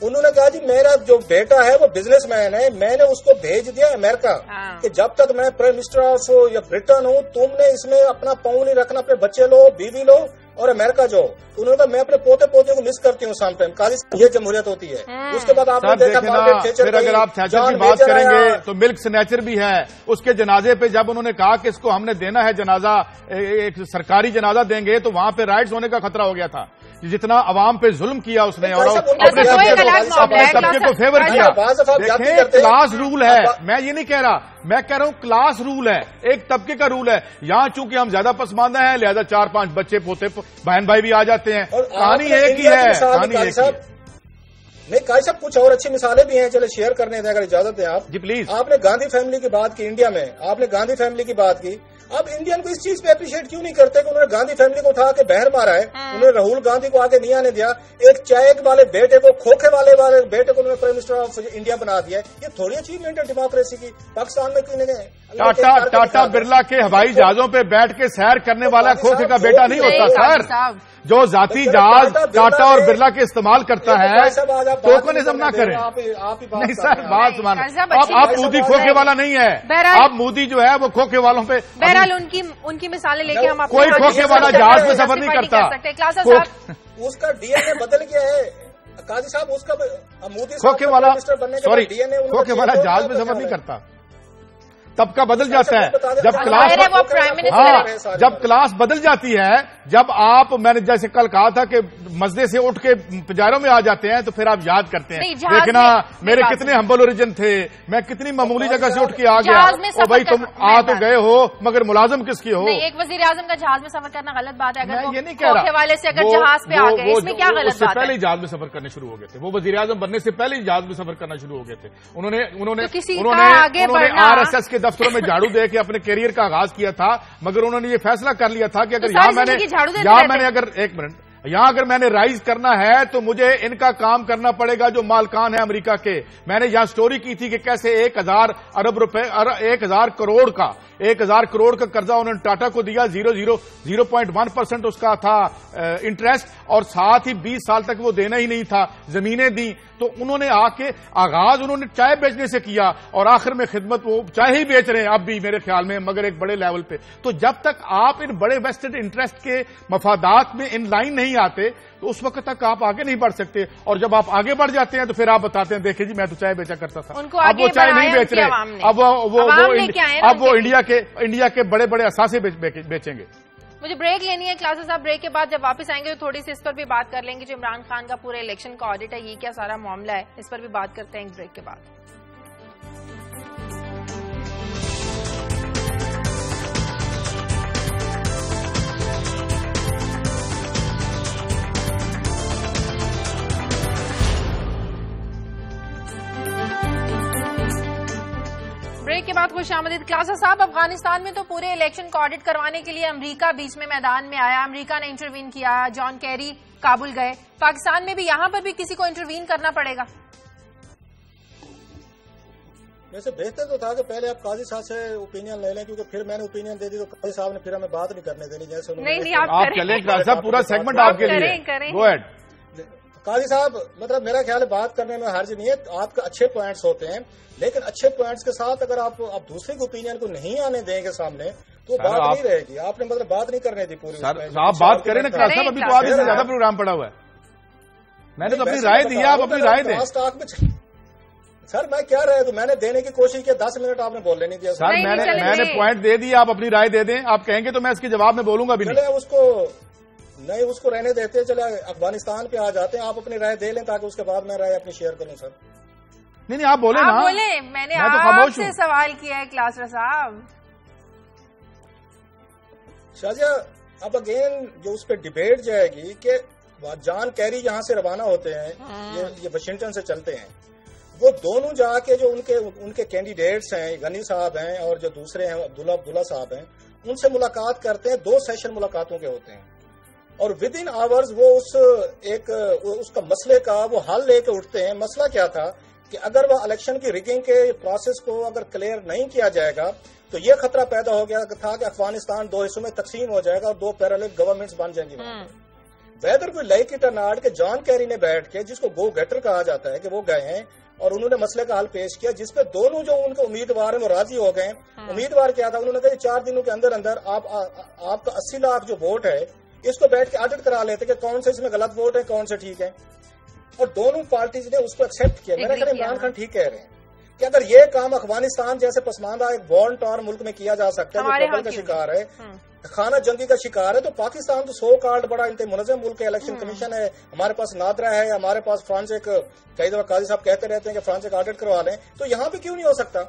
انہوں نے کہا جی میرا جو بیٹا ہے وہ بزنس مین ہے، میں نے اس کو بھیج دیا امریکہ کہ جب تک میں پرائم منسٹر آف یا برٹن ہوں تم نے اس میں اپنا پاؤں نہیں رکھنا، اپنے بچے لو، بیوی لو اور امریکہ جو۔ انہوں نے کہا میں اپنے پوتے پوتوں کو مس کرتی ہوں سام ٹائم۔ یہ جمہوریت ہوتی ہے۔ اس کے بعد آپ نے دیکھا پھر اگر آپ تھیچر کی بات کریں گے تو ملک سنیچر بھی ہے، اس کے جنازے پہ جب انہوں نے کہا کہ اس کو ہم نے دینا ہے جنازہ، ایک سرکاری جنازہ دیں گے، تو وہاں پہ رائٹس ہونے کا خطرہ ہو گیا تھا، جتنا عوام پہ ظلم کیا اس نے اور اپنے طبقے کو فیور کیا۔ دیکھیں کلاس رول ہے، میں یہ نہیں کہہ رہا، میں کہہ رہا ہوں کلاس رول ہے، ایک طبقے کا رول ہے۔ یہاں چونکہ ہم زیادہ پسماندہ ہیں لہذا 4-5 بچے پوتے بہن بھائی بھی آ جاتے ہیں، کہانی ایک ہی ہے، کہانی ایک ہی ہے۔ نہیں قاضی صاحب کچھ اور اچھی مثالیں بھی ہیں، چلے شیئر کرنے دیں اگر اجازت ہے آپ۔ جی پلیز۔ آپ نے گاندھی فیملی کی بات کی انڈیا میں، آپ نے گاندھی فیملی کی بات کی، اب انڈین کو اس چیز پہ اپریشیٹ کیوں نہیں کرتے کہ انہوں نے گاندھی فیملی کو اٹھا کے بہر مارا ہے، انہوں نے راہل گاندھی کو آگے نہیں آنے دیا، ایک چائے والے بیٹے کو، کھوکھے والے بیٹے کو انہوں نے پرائم منسٹر آف انڈیا بنا دیا ہے۔ یہ تھوڑی اچیومنٹ ہے ڈیموکریسی کی، پاکستان میں کیوں نہیں؟ ٹاٹا برلا کے ہوائی جہازوں پہ بیٹھ کے سیر کرنے والا کھوکھے کا بیٹا نہیں ہوتا سر، جو ذاتی جہاز ٹاٹا اور برلا کے استعمال کرتا ہے ٹوکنزم نہ کریں۔ نہیں سر بات سمان، آپ مودی کھوکھے والا نہیں ہے، آپ مودی جو ہے وہ کھوکھے والوں پہ، بہرحال ان کی مثالیں لے کے ہم کوئی کھوکھے والا جہاز میں سفر نہیں کرتا۔ اس کا ڈی این اے بدل گیا ہے قاضی صاحب، اس کا مودی کھوکھے والا کھوکھے والا جہاز میں سفر نہیں کرتا، طبقہ بدل جاتا ہے جب کلاس بدل جاتی ہے، جب آپ، میں نے جیسے کل کہا تھا کہ مسجد سے اٹھ کے پجاروں میں آ جاتے ہیں تو پھر آپ یاد کرتے ہیں دیکھنا میرے کتنے ہمبل اوریجن تھے، میں کتنی معمولی جگہ سے اٹھ کے آ گیا، اور بھائی تم آ تو گئے ہو مگر ملازم کس کی ہو؟ ایک وزیر اعظم کا جہاز میں سفر کرنا غلط بات ہے، میں یہ نہیں کہہ رہا والے سے اگر جہاز پہ آ گئے اس میں کیا غلط بات ہے؟ پہلے جہاز میں سفر کرنے شروع ہو گئے تھے، وہ وزیر اعظم بننے سے پہلے ہی جہاز میں سفر کرنا شروع ہو گئے تھے۔ انہوں نے RSS کے دفتروں میں جھاڑو دے کے اپنے کیریئر کا آغاز کیا تھا، مگر انہوں نے یہ فیصلہ کر لیا تھا کہ اگر یہاں اگر میں نے رائز کرنا ہے تو مجھے ان کا کام کرنا پڑے گا جو مالکان ہیں امریکہ کے۔ میں نے یہاں سٹوری کی تھی کہ کیسے 1000 ارب روپے، 1000 کروڑ کا 1000 کروڑ کا قرضہ انہوں نے ٹاٹا کو دیا، 0.1% اس کا تھا انٹرسٹ، اور ساتھ ہی 20 سال تک وہ دینا ہی نہیں تھا، زمینیں دی۔ تو انہوں نے آ کے آغاز انہوں نے چائے بیچنے سے کیا اور آخر میں خدمت وہ چائے ہی بیچ رہے ہیں اب بھی میرے خیال میں، مگر ایک بڑے لیول پہ۔ تو جب تک آپ ان بڑے ویسٹڈ انٹرسٹ کے مفادات میں ان لائن نہیں آتے تو اس وقت تک آپ آگے نہیں بڑھ سکتے، اور جب آپ آگے بڑھ جاتے ہیں تو پھر آپ بتاتے ہیں دیکھیں جی میں تو چائے بیچا کرتا تھا، اب وہ چائے نہیں بیچ رہے، اب وہ انڈیا کے بڑے بڑے اثاثے بیچیں گے۔ مجھے بریک لینی ہے کلاسز صاحب، بریک کے بعد جب واپس آئیں گے تو تھوڑی سی اس پر بھی بات کر لیں گے جو عمران خان کا پورے الیکشن کا آڈٹ ہے، یہ کیا سارا معاملہ ہے، اس پر بھی بات کرتے ہیں بریک کے بعد۔ بریک کے بعد خوش آمدید کلاسز صاحب، افغانستان میں تو پورے الیکشن کو آڈٹ کروانے کے لیے امریکہ بیچ میں میدان میں آیا، امریکہ نے انٹروین کیا، جان کیری کابل گئے، پاکستان میں بھی یہاں پر بھی کسی کو انٹروین کرنا پڑے گا؟ ویسے بہتر تو تھا کہ پہلے آپ قاضی صاحب سے اوپینین لے لیں، کیونکہ پھر میں نے اوپینین دے دی تو قاضی صاحب نے پھر ہمیں بات نہیں کرنے دینی، جیسے نہیں آپ چلیں قاضی صاحب، پورا سیگمنٹ آپ کے لیے، گو ایڈ۔ قاضی صاحب مطلب میرا خیال ہے بات کرنے میں حرج نہیں ہے، آپ کے اچھے پوائنٹس ہوتے ہیں، لیکن اچھے پوائنٹس کے ساتھ اگر آپ دوسرے کی اوپینین کو نہیں آنے دیں گے سامنے تو بات نہیں رہے گی. آپ نے مطلب بات نہیں کرنے دی پوری. آپ بات کریں نا خلاص صاحب، ابھی تو آدھے سے زیادہ پروگرام پڑا ہوا ہے. میں نے تو اپنی رائے دی ہے، آپ اپنی رائے دیں. سر میں کیا رائے دوں؟ میں نے دینے کی کوشش کی، 10 منٹ آپ نے بولنے نہیں دیا. سر میں نے پوائنٹ دے دی، آپ اپنی رائے دے دیں. آپ کہیں گے تو میں اس کے جواب میں بولوں گا بھی نہیں. اس کو رہنے دیتے. چلے افغانستان پہ آ جاتے ہیں، آپ اپنی رائے دے لیں تاکہ اس کے بعد میں رائے اپنی شیئر کروں. سر نہیں آپ بولیں نا. میں نے آپ سے سوال کیا ہے کلاسرا صاحب. شاہجہاں اب اگین جو اس پہ ڈبیٹ جائے گی کہ جان کیری یہاں سے روانہ ہوتے ہیں، یہ واشنگٹن سے چلتے ہیں، وہ دونوں جا کے جو ان کے کینڈیڈیٹس ہیں، غنی صاحب ہیں اور جو دوسرے ہیں عبداللہ صاحب ہیں، ان سے ملاقات کرتے ہیں. 2 سیشن ملاقاتوں کے ہوتے ہیں اور ود ان آورز وہ اس کا مسئلے کا وہ حل لے کے اٹھتے ہیں. مسئلہ کیا تھا کہ اگر وہ الیکشن کی ریگنگ کے پروسیس کو اگر کلیئر نہیں کیا جائے گا تو یہ خطرہ پیدا ہو گیا تھا کہ افغانستان 2 حصوں میں تقسیم ہو جائے گا اور 2 پیرالل گورنمنٹس بن جائیں گی. ویدر کوئی لائک اٹ اور ناٹ کہ جان کیری نے بیٹھ کے، جس کو گو گیٹر کہا جاتا ہے، کہ وہ گئے ہیں اور انہوں نے مسئلے کا حل پیش کیا، جس پہ دونوں جو ان کے امیدوار ہیں وہ راضی ہو گئے. امیدوار کیا تھا؟ انہوں نے کہا 4 دنوں کے اندر آپ کا 80 لاکھ جو ووٹ ہے اس کو بیٹھ کے آڈٹ کرا لیتے کہ کون سے اس میں غلط ووٹ ہے، کون سے ٹھیک ہے. اور دونوں پارٹیز نے اس کو ایکسپٹ کیا. میرا خیال عمران خان ٹھیک کہہ رہے ہیں کہ اگر یہ کام افغانستان جیسے پسماندہ ایک بورن ٹار ملک میں کیا جا سکتا ہے، جو ٹربل کا شکار ہے، خانہ جنگی کا شکار ہے، تو پاکستان تو 100 کارڈ بڑا منظم ملک ہے. الیکشن کمیشن ہے ہمارے پاس، نادرا ہے ہمارے پاس، فرانسک کئی دفعہ قاضی صاحب کہتے رہتے ہیں کہ فرانسک آڈٹ کروا لیں، تو یہاں پہ کیوں نہیں ہو سکتا؟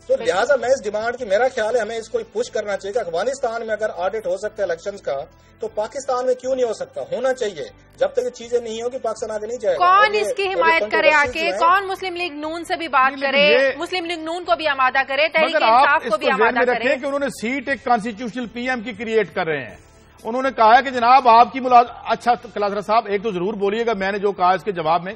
تو لہٰذا میں اس ڈیمانڈ کی، میرا خیال ہے ہمیں اس کو پش کرنا چاہیے کہ افغانستان میں اگر آڈٹ ہو سکتا ہے الیکشنز کا تو پاکستان میں کیوں نہیں ہو سکتا؟ ہونا چاہیے. جب تک یہ چیزیں نہیں ہوگی پاکستان آگے نہیں جائے گا. کون اس کی حمایت کرے آ کے؟ کون مسلم لیگ نون سے بھی بات کرے، مسلم لیگ نون کو بھی آمادہ کرے، تحریک انصاف کو بھی آمادہ کرے. کہ انہوں نے سیٹ ایک کانسٹیٹیوشنل پی ایم کی کریٹ کر رہے ہیں. انہوں نے کہا ہے کہ جناب آپ کی اچھا کلاسرا صاحب ایک تو ضرور بولیے گا میں نے جو کہا اس کے جواب میں،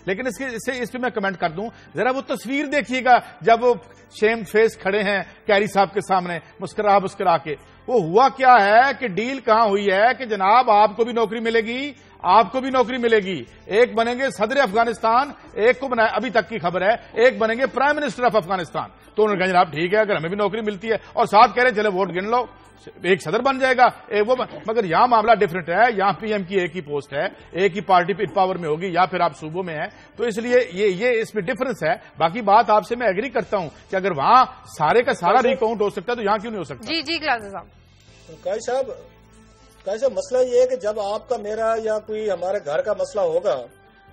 لیکن اس پہ میں کمنٹ کر دوں. ذرا وہ تصویر دیکھیے گا جب وہ شیم فیس کھڑے ہیں کیری صاحب کے سامنے مسکرا کے. وہ ہوا کیا ہے کہ ڈیل کہاں ہوئی ہے کہ جناب آپ کو بھی نوکری ملے گی، آپ کو بھی نوکری ملے گی. ایک بنیں گے صدر افغانستان، ایک کو بنایا ابھی تک کی خبر ہے، ایک بنیں گے پرائم منسٹر آف افغانستان. تو انہوں نے کہا جناب ٹھیک ہے اگر ہمیں بھی نوکری ملتی ہے، اور ساتھ کہہ رہے چلے ووٹ گن لو، ایک صدر بن جائے گا ایک وہ مگر یہاں معاملہ ڈفرنٹ ہے. یہاں پی ایم کی ایک ہی پوسٹ ہے، ایک ہی پارٹی پہ پاور میں ہوگی یا پھر آپ صوبوں میں ہیں، تو اس لیے یہ اس میں ڈفرنس ہے. باقی بات آپ سے میں ایگری کرتا ہوں کہ اگر وہاں سارے کا سارا ریکاؤنٹ ہو سکتا ہے تو یہاں کیوں نہیں ہو سکتا؟ جی کلاسرا صاحب. قاضی صاحب مسئلہ یہ ہے کہ جب آپ کا میرا یا کوئی ہمارے گھر کا مسئلہ ہوگا،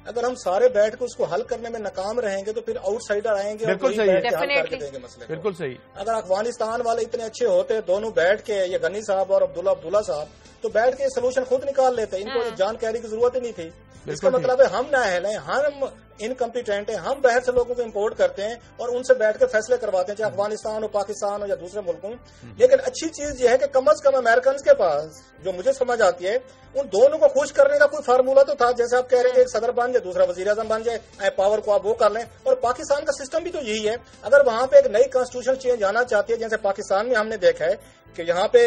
اگر ہم سارے بیٹھ کے اس کو حل کرنے میں ناکام رہیں گے تو پھر آؤٹ سائڈر آئیں گے. بالکل صحیح، حل کر کے دیں گے مسئلے. بالکل صحیح. اگر افغانستان والے اتنے اچھے ہوتے دونوں بیٹھ کے، یہ غنی صاحب اور عبداللہ صاحب، تو بیٹھ کے سولوشن خود نکال لیتے. ان کو جان کیری کی ضرورت ہی نہیں تھی. اس کا مطلب ہے ہم نااہل ہیں، ہم انکمپیٹنٹ ہیں، ہم باہر سے لوگوں کو امپورٹ کرتے ہیں اور ان سے بیٹھ کے فیصلے کرواتے ہیں، چاہے افغانستان ہو، پاکستان ہو یا دوسرے ملکوں. لیکن اچھی چیز یہ ہے کہ کم از کم امریکنز کے پاس جو مجھے سمجھ آتی ہے ان دونوں کو خوش کرنے کا کوئی فارمولہ تو تھا. جیسے آپ کہہ رہے ہیں ایک صدر بن جائے، دوسرا وزیر اعظم بن جائے، پاور کو آپ وہ کر لیں. اور پاکستان کا سسٹم بھی تو یہی ہے. اگر وہاں پہ ایک نئی کانسٹیٹیوشن چینج آنا چاہتی ہے، جیسے پاکستان میں ہم نے دیکھا ہے کہ یہاں پہ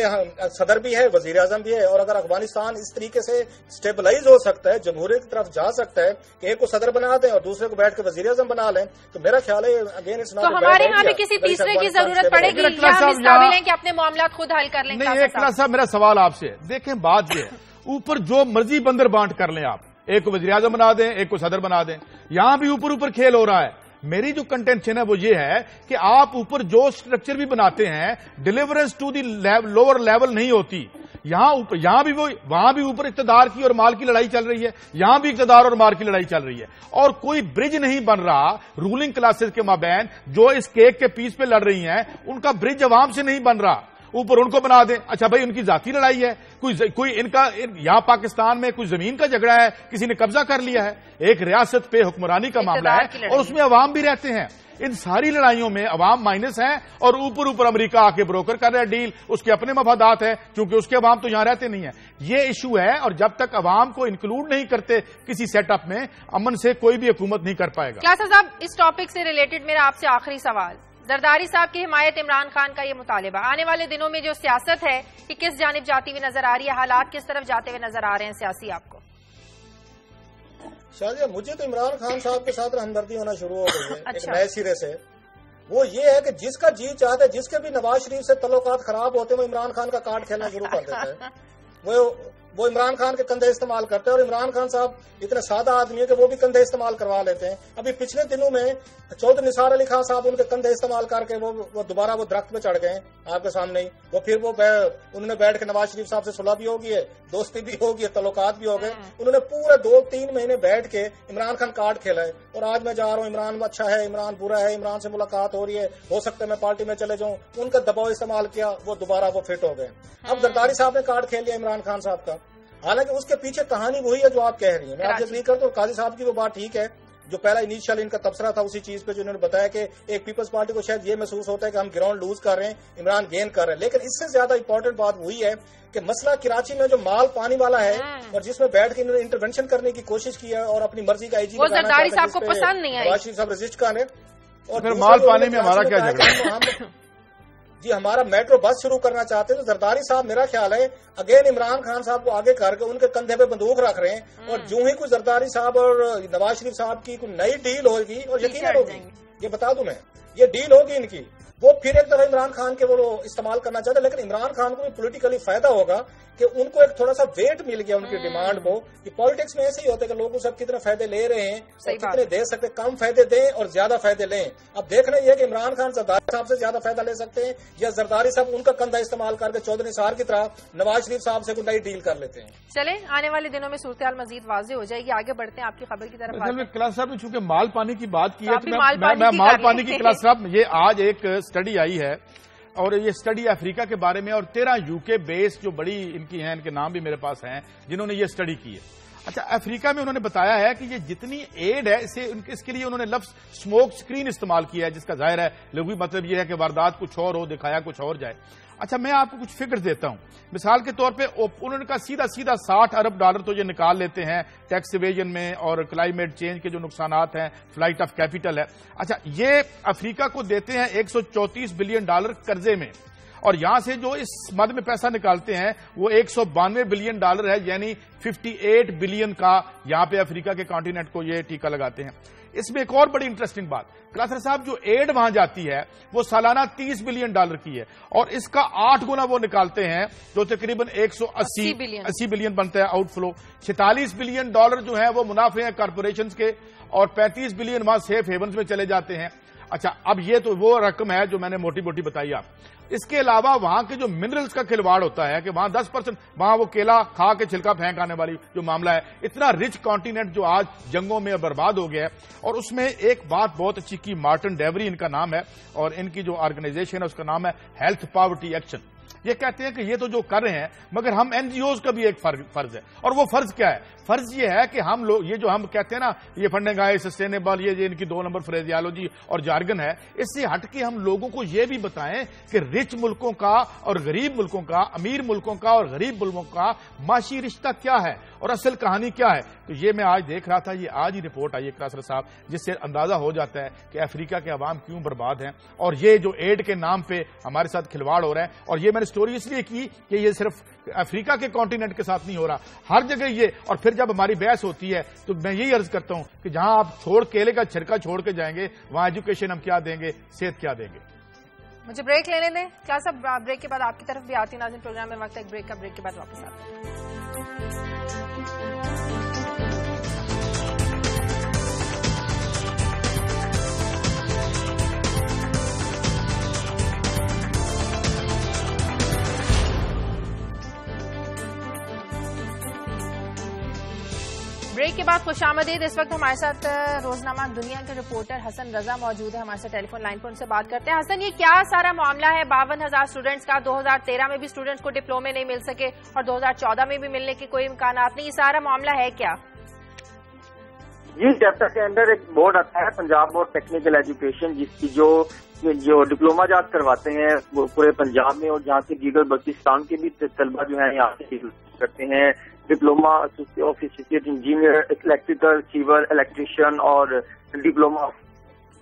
صدر بھی ہے، وزیر اعظم بھی ہے، اور اگر افغانستان اس طریقے سے اسٹیبلائز ہو سکتا ہے، جمہوریت کی طرف جا سکتا ہے کہ ایک کو صدر بنا دیں اور دوسرے کو بیٹھ کے وزیر اعظم بنا لیں، تو میرا خیال ہے اگین اٹس ناٹ. تو ہمارے یہاں بھی کسی تیسرے کی ضرورت پڑے گی یا ہم اس قابل ہیں کہ اپنے معاملات خود حل کر لیں؟ نہیں، ایک صاحب میرا سوال آپ سے، دیکھیں بات یہ ہے اوپر جو مرضی بندر بانٹ کر لیں آپ، ایک کو وزیر اعظم بنا دیں، ایک کو صدر بنا دیں، یہاں بھی اوپر کھیل ہو رہا ہے. میری جو کنٹینشن ہے وہ یہ ہے کہ آپ اوپر جو سٹرکچر بھی بناتے ہیں deliverance to the lower level نہیں ہوتی. یہاں بھی وہاں بھی اوپر اقتدار کی اور مال کی لڑائی چل رہی ہے، یہاں بھی اقتدار اور مال کی لڑائی چل رہی ہے، اور کوئی برج نہیں بن رہا رولنگ کلاسز کے مابین جو اس کیک کے پیس پہ لڑ رہی ہیں، ان کا برج عوام سے نہیں بن رہا. اوپر ان کو بنا دیں. اچھا بھائی ان کی ذاتی لڑائی ہے، کوئی ان کا یہاں پاکستان میں کوئی زمین کا جھگڑا ہے، کسی نے قبضہ کر لیا ہے، ایک ریاست پہ حکمرانی کا معاملہ ہے اور اس میں عوام بھی رہتے ہیں. ان ساری لڑائیوں میں عوام مائنس ہیں اور اوپر امریکہ آ کے بروکر کر رہا ہے ڈیل، اس کے اپنے مفادات ہیں کیونکہ اس کے عوام تو یہاں رہتے نہیں ہیں. یہ ایشو ہے اور جب تک عوام کو انکلوڈ نہیں کرتے کسی سیٹ اپ میں، امن سے کوئی بھی حکومت نہیں کر پائے گا. کیا صاحب اس ٹاپک سے ریلیٹڈ میرا آپ سے آخری سوال، زرداری صاحب کی حمایت، عمران خان کا یہ مطالبہ، آنے والے دنوں میں جو سیاست ہے کہ کس جانب جاتی ہوئی نظر آ رہی ہے، حالات کس طرف جاتے ہوئے نظر آ رہے ہیں سیاسی آپ کو؟ شاید مجھے تو عمران خان صاحب کے ساتھ ہمدردی ہونا شروع ہو گئی ہے ایک نئے سرے سے. وہ یہ ہے کہ جس کا جی چاہتا ہے، جس کے بھی نواز شریف سے تعلقات خراب ہوتے ہیں، وہ عمران خان کا کارڈ کھیلنا شروع کر دیتا ہے. وہ عمران خان کے کندھے استعمال کرتے ہیں، اور عمران خان صاحب اتنے سادہ آدمی ہے کہ وہ بھی کندھے استعمال کروا لیتے ہیں. ابھی پچھلے دنوں میں چودھری نثار علی خان صاحب ان کے کندھے استعمال کر کے وہ دوبارہ وہ درخت پہ چڑھ گئے ہیں آپ کے سامنے ہی. انہوں نے بیٹھ کے نواز شریف صاحب سے صلح بھی ہوگی ہے، دوستی بھی ہوگی ہے، تعلقات بھی ہو گئے. انہوں نے پورے 2-3 مہینے بیٹھ کے عمران خان کارڈ کھیلا ہے. اور آج میں جا رہا ہوں، عمران اچھا ہے، عمران برا ہے، عمران سے ملاقات ہو رہی ہے، ہو سکتا ہے میں پارٹی میں چلے جاؤں. ان کا دباؤ استعمال کیا، وہ دوبارہ وہ فٹ ہو گئے. اب زرداری صاحب نے کارڈ کھیل لیا عمران خان صاحب کا. حالانکہ اس کے پیچھے کہانی وہی ہے جو آپ کہہ رہی ہیں. میں آپ سے اگری کرتا ہوں، قاضی صاحب کی وہ بات ٹھیک ہے. جو پہلا انیشیل ان کا تبصرہ تھا اسی چیز پہ جو انہوں نے بتایا کہ ایک پیپلز پارٹی کو شاید یہ محسوس ہوتا ہے کہ ہم گراؤنڈ لوز کر رہے ہیں، عمران گین کر رہے ہیں. لیکن اس سے زیادہ امپورٹنٹ بات وہی ہے کہ مسئلہ کراچی میں جو مال پانی والا ہے اور جس میں بیٹھ کے انہوں نے انٹرونشن کرنے کی کوشش کی ہے اور اپنی مرضی کا IG زرداری صاحب کو پسند نہیں آئی. نواز شریف صاحب رجسٹ کر رہے اور مال پانی میں ہمارا کیا جھگڑا جی ہمارا میٹرو بس شروع کرنا چاہتے ہیں. تو زرداری صاحب میرا خیال ہے اگین عمران خان صاحب کو آگے کر کے ان کے کندھے پہ بندوق رکھ رہے ہیں. اور جو ہی کوئی زرداری صاحب اور نواز شریف صاحب کی کوئی نئی ڈیل ہوگی، اور یقیناً ہوگی، یہ بتا دوں میں، یہ ڈیل ہوگی ان کی، وہ پھر ایک دفعہ عمران خان کے وہ استعمال کرنا چاہتے ہیں. لیکن عمران خان کو بھی پولیٹیکلی فائدہ ہوگا کہ ان کو ایک تھوڑا سا ویٹ مل گیا ان کی ڈیمانڈ کو. کہ پالیٹکس میں ایسے ہی ہوتا ہے کہ لوگوں سے کتنے فائدے لے رہے ہیں اور کتنے دے سکتے، کم فائدے دیں اور زیادہ فائدے لیں. اب دیکھنا یہ ہے کہ عمران خان زرداری صاحب سے زیادہ فائدہ لے سکتے ہیں یا زرداری صاحب ان کا کندھا استعمال کر کے چودھری نثار کی طرح نواز شریف صاحب سے کوئی نئی ڈیل کر لیتے ہیں. چلیں آنے والے دنوں میں صورتحال مزید واضح ہو جائے گی. آگے بڑھتے ہیں آپ کی خبر کی طرف. کلاس صاحب نے چونکہ مال پانی کی بات کی ہے تو میں مال پانی کی کلاس صاحب یہ آج ایک اسٹڈی آئی ہے اور یہ اسٹڈی افریقہ کے بارے میں اور 13 UK بیس جو بڑی ان کی ہیں، ان کے نام بھی میرے پاس ہیں جنہوں نے یہ اسٹڈی کی ہے. اچھا افریقہ میں انہوں نے بتایا ہے کہ یہ جتنی ایڈ ہے اس کے لیے انہوں نے لفظ سموک سکرین استعمال کیا ہے، جس کا ظاہر ہے لغوی مطلب یہ ہے کہ واردات کچھ اور ہو، دکھایا کچھ اور جائے. اچھا میں آپ کو کچھ فگر دیتا ہوں. مثال کے طور پہ انہوں نے کہا سیدھا $60 ارب تو یہ نکال لیتے ہیں ٹیکس ایویژن میں اور کلائمیٹ چینج کے جو نقصانات ہیں، فلائٹ آف کیپٹل ہے. اچھا یہ افریقہ کو دیتے ہیں $134 بلین قرضے میں، اور یہاں سے جو اس مد میں پیسہ نکالتے ہیں وہ $192 بلین ہے، یعنی 58 بلین کا یہاں پہ افریقہ کے کانٹیننٹ کو یہ ٹیکہ لگاتے ہیں. اس میں ایک اور بڑی انٹرسٹنگ بات، کلاسر صاحب جو ایڈ وہاں جاتی ہے وہ سالانہ $30 بلین کی ہے، اور اس کا 8 گنا وہ نکالتے ہیں جو تقریباً 180 بلین بنتا ہے آؤٹ فلو. $46 بلین جو ہیں وہ منافع ہیں کارپوریشنز کے، اور 35 بلین وہاں سیف ہیونز میں چلے جاتے ہیں. اچھا اب یہ تو وہ رقم ہے جو میں نے موٹی موٹی بتائی آپ. اس کے علاوہ وہاں کے جو منرلز کا کھلواڑ ہوتا ہے کہ وہاں 10% وہاں وہ کیلا کھا کے چھلکا پھینک آنے والی جو معاملہ ہے، اتنا رچ کانٹیننٹ جو آج جنگوں میں برباد ہو گیا ہے. اور اس میں ایک بات بہت اچھی کی، مارٹن ڈیوری ان کا نام ہے اور ان کی جو آرگنائزیشن ہے اس کا نام ہے ہیلتھ پاورٹی ایکشن. یہ کہتے ہیں کہ یہ تو جو کر رہے ہیں مگر ہم NGOs کا بھی ایک فرض ہے. اور وہ فرض کیا ہے؟ فرض یہ ہے کہ ہم لوگ یہ جو ہم کہتے ہیں نا یہ فنڈنگ آئے سسٹینیبل، یہ ان کی 2 نمبر فریزیالوجی اور جارگن ہے، اس سے ہٹ کے ہم لوگوں کو یہ بھی بتائیں کہ رچ ملکوں کا اور غریب ملکوں کا، امیر ملکوں کا اور غریب ملکوں کا معاشی رشتہ کیا ہے اور اصل کہانی کیا ہے. تو یہ میں آج دیکھ رہا تھا، یہ آج ہی رپورٹ آئی ہے کاسر صاحب، جس سے اندازہ ہو جاتا ہے کہ افریقہ کے عوام کیوں برباد ہیں اور یہ جو ایڈ کے نام پہ ہمارے ساتھ کھلواڑ ہو رہا ہے. اور یہ میں نے سٹوری اس لیے کی کہ یہ صرف افریقہ کے کانٹیننٹ کے ساتھ نہیں ہو رہا، ہر جگہ یہ. اور پھر جب ہماری بحث ہوتی ہے تو میں یہی عرض کرتا ہوں کہ جہاں آپ کیلے کا چھڑکا چھوڑ کے جائیں گے وہاں ایجوکیشن ہم کیا دیں گے، صحت کیا دیں گے. مجھے بریک لینے دیں کیا صاحب، بریک کے بعد آپ کی طرف بھی آتی ناظرین پروگرام میں وقت ایک بریک کا، بریک کے بعد واپس آتے ہیں. بریک کے بعد خوش آمدید. اس وقت ہمارے ساتھ روزنامہ دنیا کے رپورٹر حسن رضا موجود ہے ہمارے ساتھ ٹیلی فون لائن پر، ان سے بات کرتے ہیں. حسن یہ کیا سارا معاملہ ہے 52,000 اسٹوڈنٹس کا؟ 2013 میں بھی اسٹوڈنٹس کو ڈپلومے نہیں مل سکے اور 2014 میں بھی ملنے کے کوئی امکانات نہیں، یہ سارا معاملہ ہے کیا؟ جی چیپٹر کے اندر ایک بورڈ آتا ہے پنجاب بورڈ ٹیکنیکل ایجوکیشن، جس کی جو ڈپلوما جات کرواتے ہیں وہ پورے پنجاب میں اور جہاں سے دیگر بلوچستان کے بھی طلبہ جو ہیں یہاں سے کرتے ہیں diploma of associate engineer, electrical, civil, electrician اور ڈپلوما